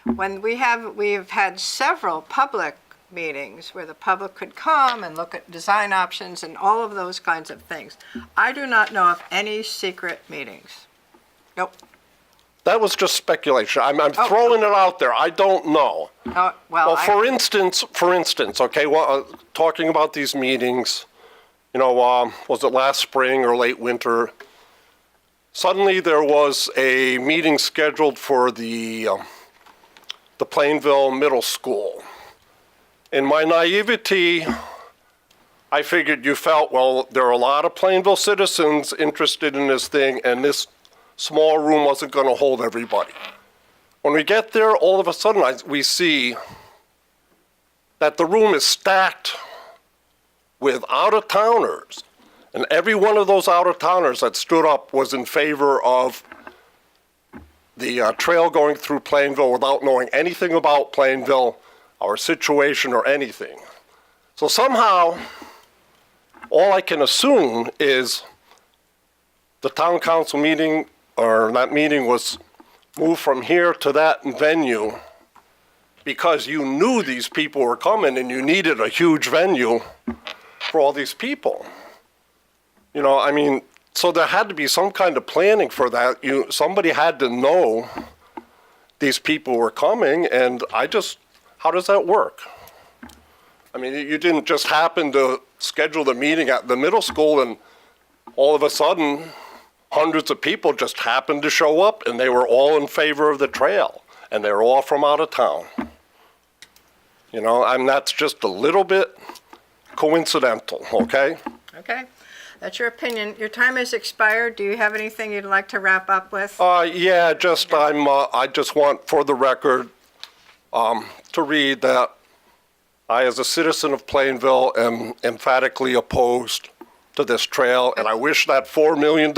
When we have had several public meetings where the public could come and look at design options and all of those kinds of things. I do not know of any secret meetings. Nope. That was just speculation. I'm throwing it out there. I don't know. Well, for instance, okay, well, talking about these meetings, was it last spring or late winter? Suddenly there was a meeting scheduled for the Plainville Middle School. In my naivety, I figured you felt, well, there are a lot of Plainville citizens interested in this thing, and this small room wasn't going to hold everybody. When we get there, all of a sudden we see that the room is stacked with out-of-towners, and every one of those out-of-towners that stood up was in favor of the trail going through Plainville without knowing anything about Plainville, our situation, or anything. So somehow, all I can assume is the town council meeting, or that meeting was moved from here to that venue because you knew these people were coming and you needed a huge venue for all these people. So there had to be some kind of planning for that. Somebody had to know these people were coming, and how does that work? You didn't just happen to schedule the meeting at the middle school and all of a sudden hundreds of people just happened to show up and they were all in favor of the trail and they're all from out of town. That's just a little bit coincidental, okay? Okay. That's your opinion. Your time has expired. Do you have anything you'd like to wrap up with? Yeah, I just want for the record to read that I, as a citizen of Plainville, am emphatically opposed to this trail, and I wish that $4 million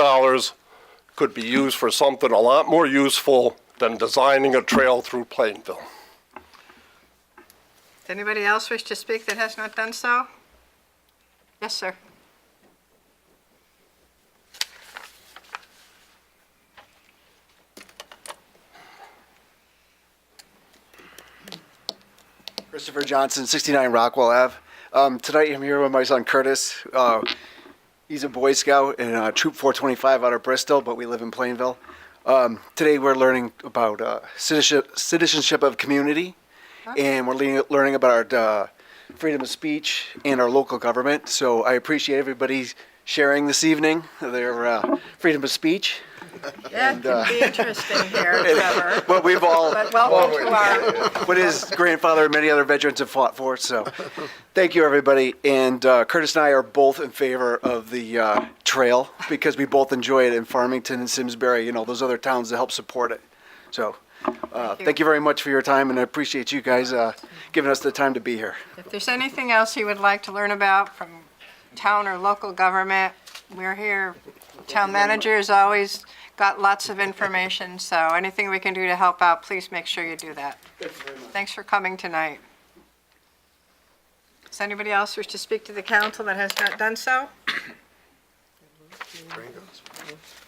could be used for something a lot more useful than designing a trail through Plainville. Does anybody else wish to speak that has not done so? Yes, sir. Christopher Johnson, 69 Rockwell Ave. Tonight I'm here with my son Curtis. He's a Boy Scout in Troop 425 out of Bristol, but we live in Plainville. Today we're learning about citizenship of community, and we're learning about our freedom of speech and our local government. So I appreciate everybody sharing this evening their freedom of speech. Yeah, it can be interesting here, Trevor. But we've all, But welcome to our... what his grandfather and many other veterans have fought for. So thank you, everybody. And Curtis and I are both in favor of the trail because we both enjoy it in Farmington and Simsbury, those other towns that help support it. So thank you very much for your time, and I appreciate you guys giving us the time to be here. If there's anything else you would like to learn about from town or local government, we're here. Town manager has always got lots of information, so anything we can do to help out, please make sure you do that. Thanks for coming tonight. Does anybody else wish to speak to the council that has not done so?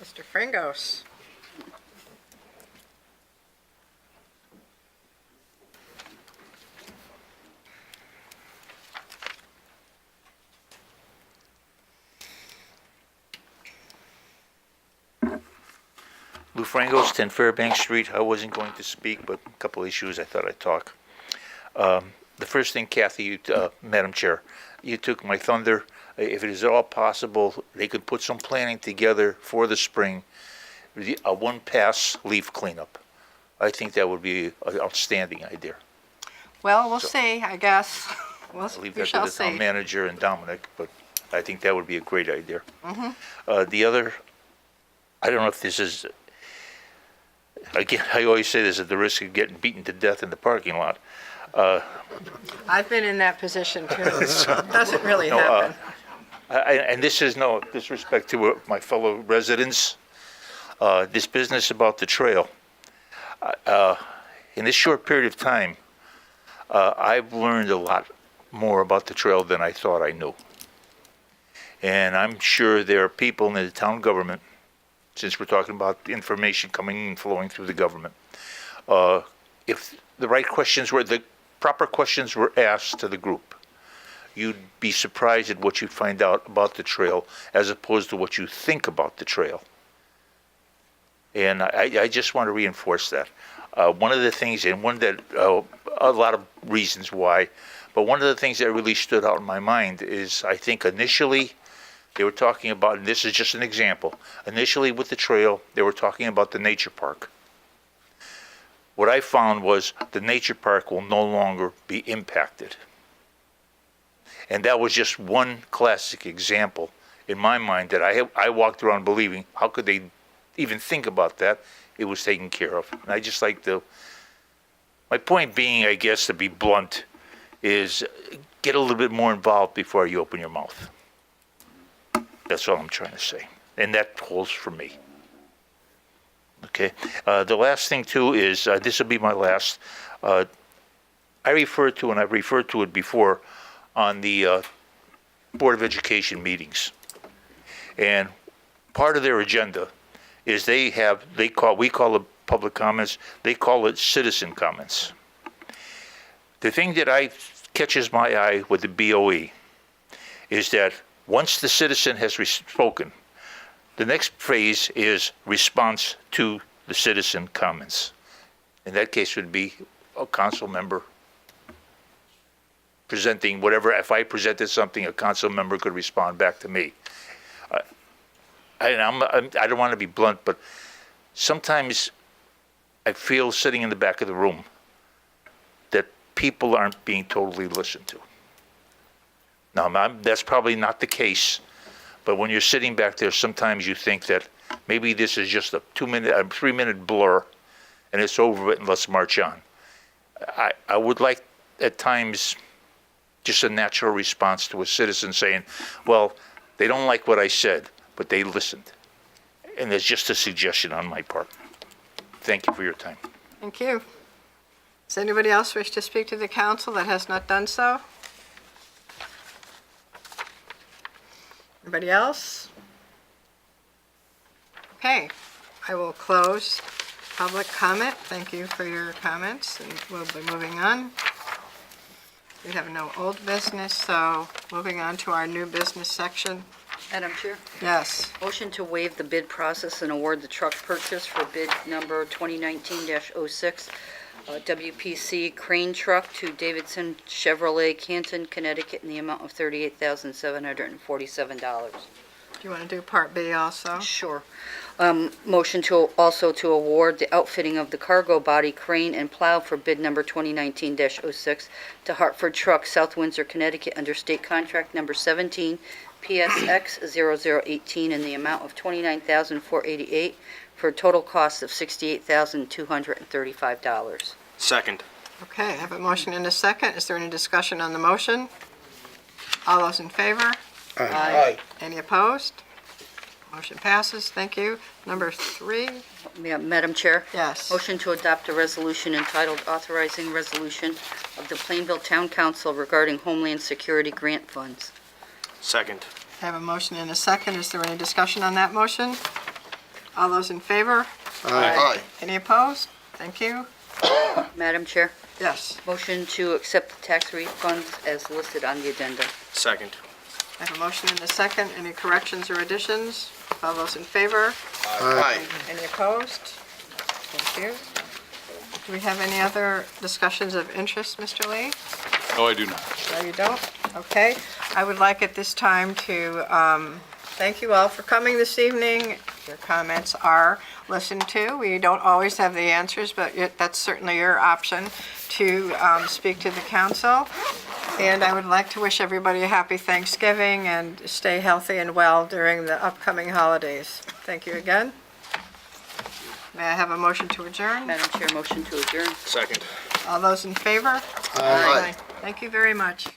Mr. Fringos. Lou Frangos, 10 Fairbank Street. I wasn't going to speak, but a couple issues I thought I'd talk. The first thing, Kathy, Madam Chair, you took my thunder. If it is at all possible, they could put some planning together for the spring, a one-pass leaf cleanup. I think that would be an outstanding idea. Well, we'll see, I guess. I'll leave that to shall the town see. manager and Dominic, but I think that would be a great idea. Mhm. The other, I don't know if this is, again, I always say this at the risk of getting beaten to death in the parking lot. I've been in that position too. It doesn't really No, happen. And this is no disrespect to my fellow residents. This business about the trail, in this short period of time, I've learned a lot more about the trail than I thought I knew. And I'm sure there are people in the town government, since we're talking about information coming and flowing through the government, if the right questions were, the proper questions were asked to the group, you'd be surprised at what you find out about the trail as opposed to what you think about the trail. And I just want to reinforce that. One of the things, and one that, a lot of reasons why, but one of the things that really stood out in my mind is I think initially they were talking about, and this is just an example, initially with the trail, they were talking about the nature park. What I found was the nature park will no longer be impacted. And that was just one classic example in my mind that I walked around believing, how could they even think about that? It was taken care of. And I just like my point being, I guess, to be blunt, is get a little bit more involved before you open your mouth. That's all I'm trying to say. And that holds for me. Okay. The last thing, too, is this will be my last. I refer to, and I've referred to it before, on the Board of Education meetings. And part of their agenda is we call it public comments, they call it citizen comments. The thing that catches my eye with the BOE is that once the citizen has spoken, the next phase is response to the citizen comments. In that case would be a council member presenting whatever. If I presented something, a council member could respond back to me. I don't want to be blunt, but sometimes I feel sitting in the back of the room that people aren't being totally listened to. Now, that's probably not the case, but when you're sitting back there, sometimes you think that maybe this is just a 3-minute blur, and it's over with, and let's march on. I would like, at times, just a natural response to a citizen saying, well, they don't like what I said, but they listened. And it's just a suggestion on my part. Thank you for your time. Thank you. Does anybody else wish to speak to the council that has not done so? Anybody else? Okay, I will close public comment. Thank you for your comments, and we'll be moving on. We have no old business, so moving on to our new business section. Madam Chair? Yes. Motion to waive the bid process and award the truck purchase for bid number 2019-06, WPC crane truck to Davidson Chevrolet, Canton, Connecticut, in the amount of $38,747. Do you want to do Part B also? Sure. Motion to also to award the outfitting of the cargo body crane and plow for bid number 2019-06 to Hartford Truck, South Windsor, Connecticut, under state contract number 17, PSX 0018, in the amount of $29,488 for a total cost of $68,235. Second. Okay, I have a motion and a second. Is there any discussion on the motion? All those in favor? Aye. Any opposed? Motion passes. Thank you. Number 3. Madam Chair? Yes. Motion to adopt a resolution entitled Authorizing Resolution of the Plainville Town Council regarding Homeland Security Grant Funds. Second. I have a motion and a second. Is there any discussion on that motion? All those in favor? Aye. Any opposed? Thank you. Madam Chair? Yes. Motion to accept the tax refunds as listed on the addenda. Second. I have a motion and a second. Any corrections or additions? All those in favor? Aye. Any opposed? Thank you. Do we have any other discussions of interest, Mr. Lee? No, I do not. No, you don't? Okay. I would like at this time to thank you all for coming this evening. Your comments are listened to. We don't always have the answers, but that's certainly your option to speak to the council. And I would like to wish everybody a happy Thanksgiving and stay healthy and well during the upcoming holidays. Thank you again. May I have a motion to adjourn? Madam Chair, motion to adjourn. Second. All those in favor? Aye. Thank you very much.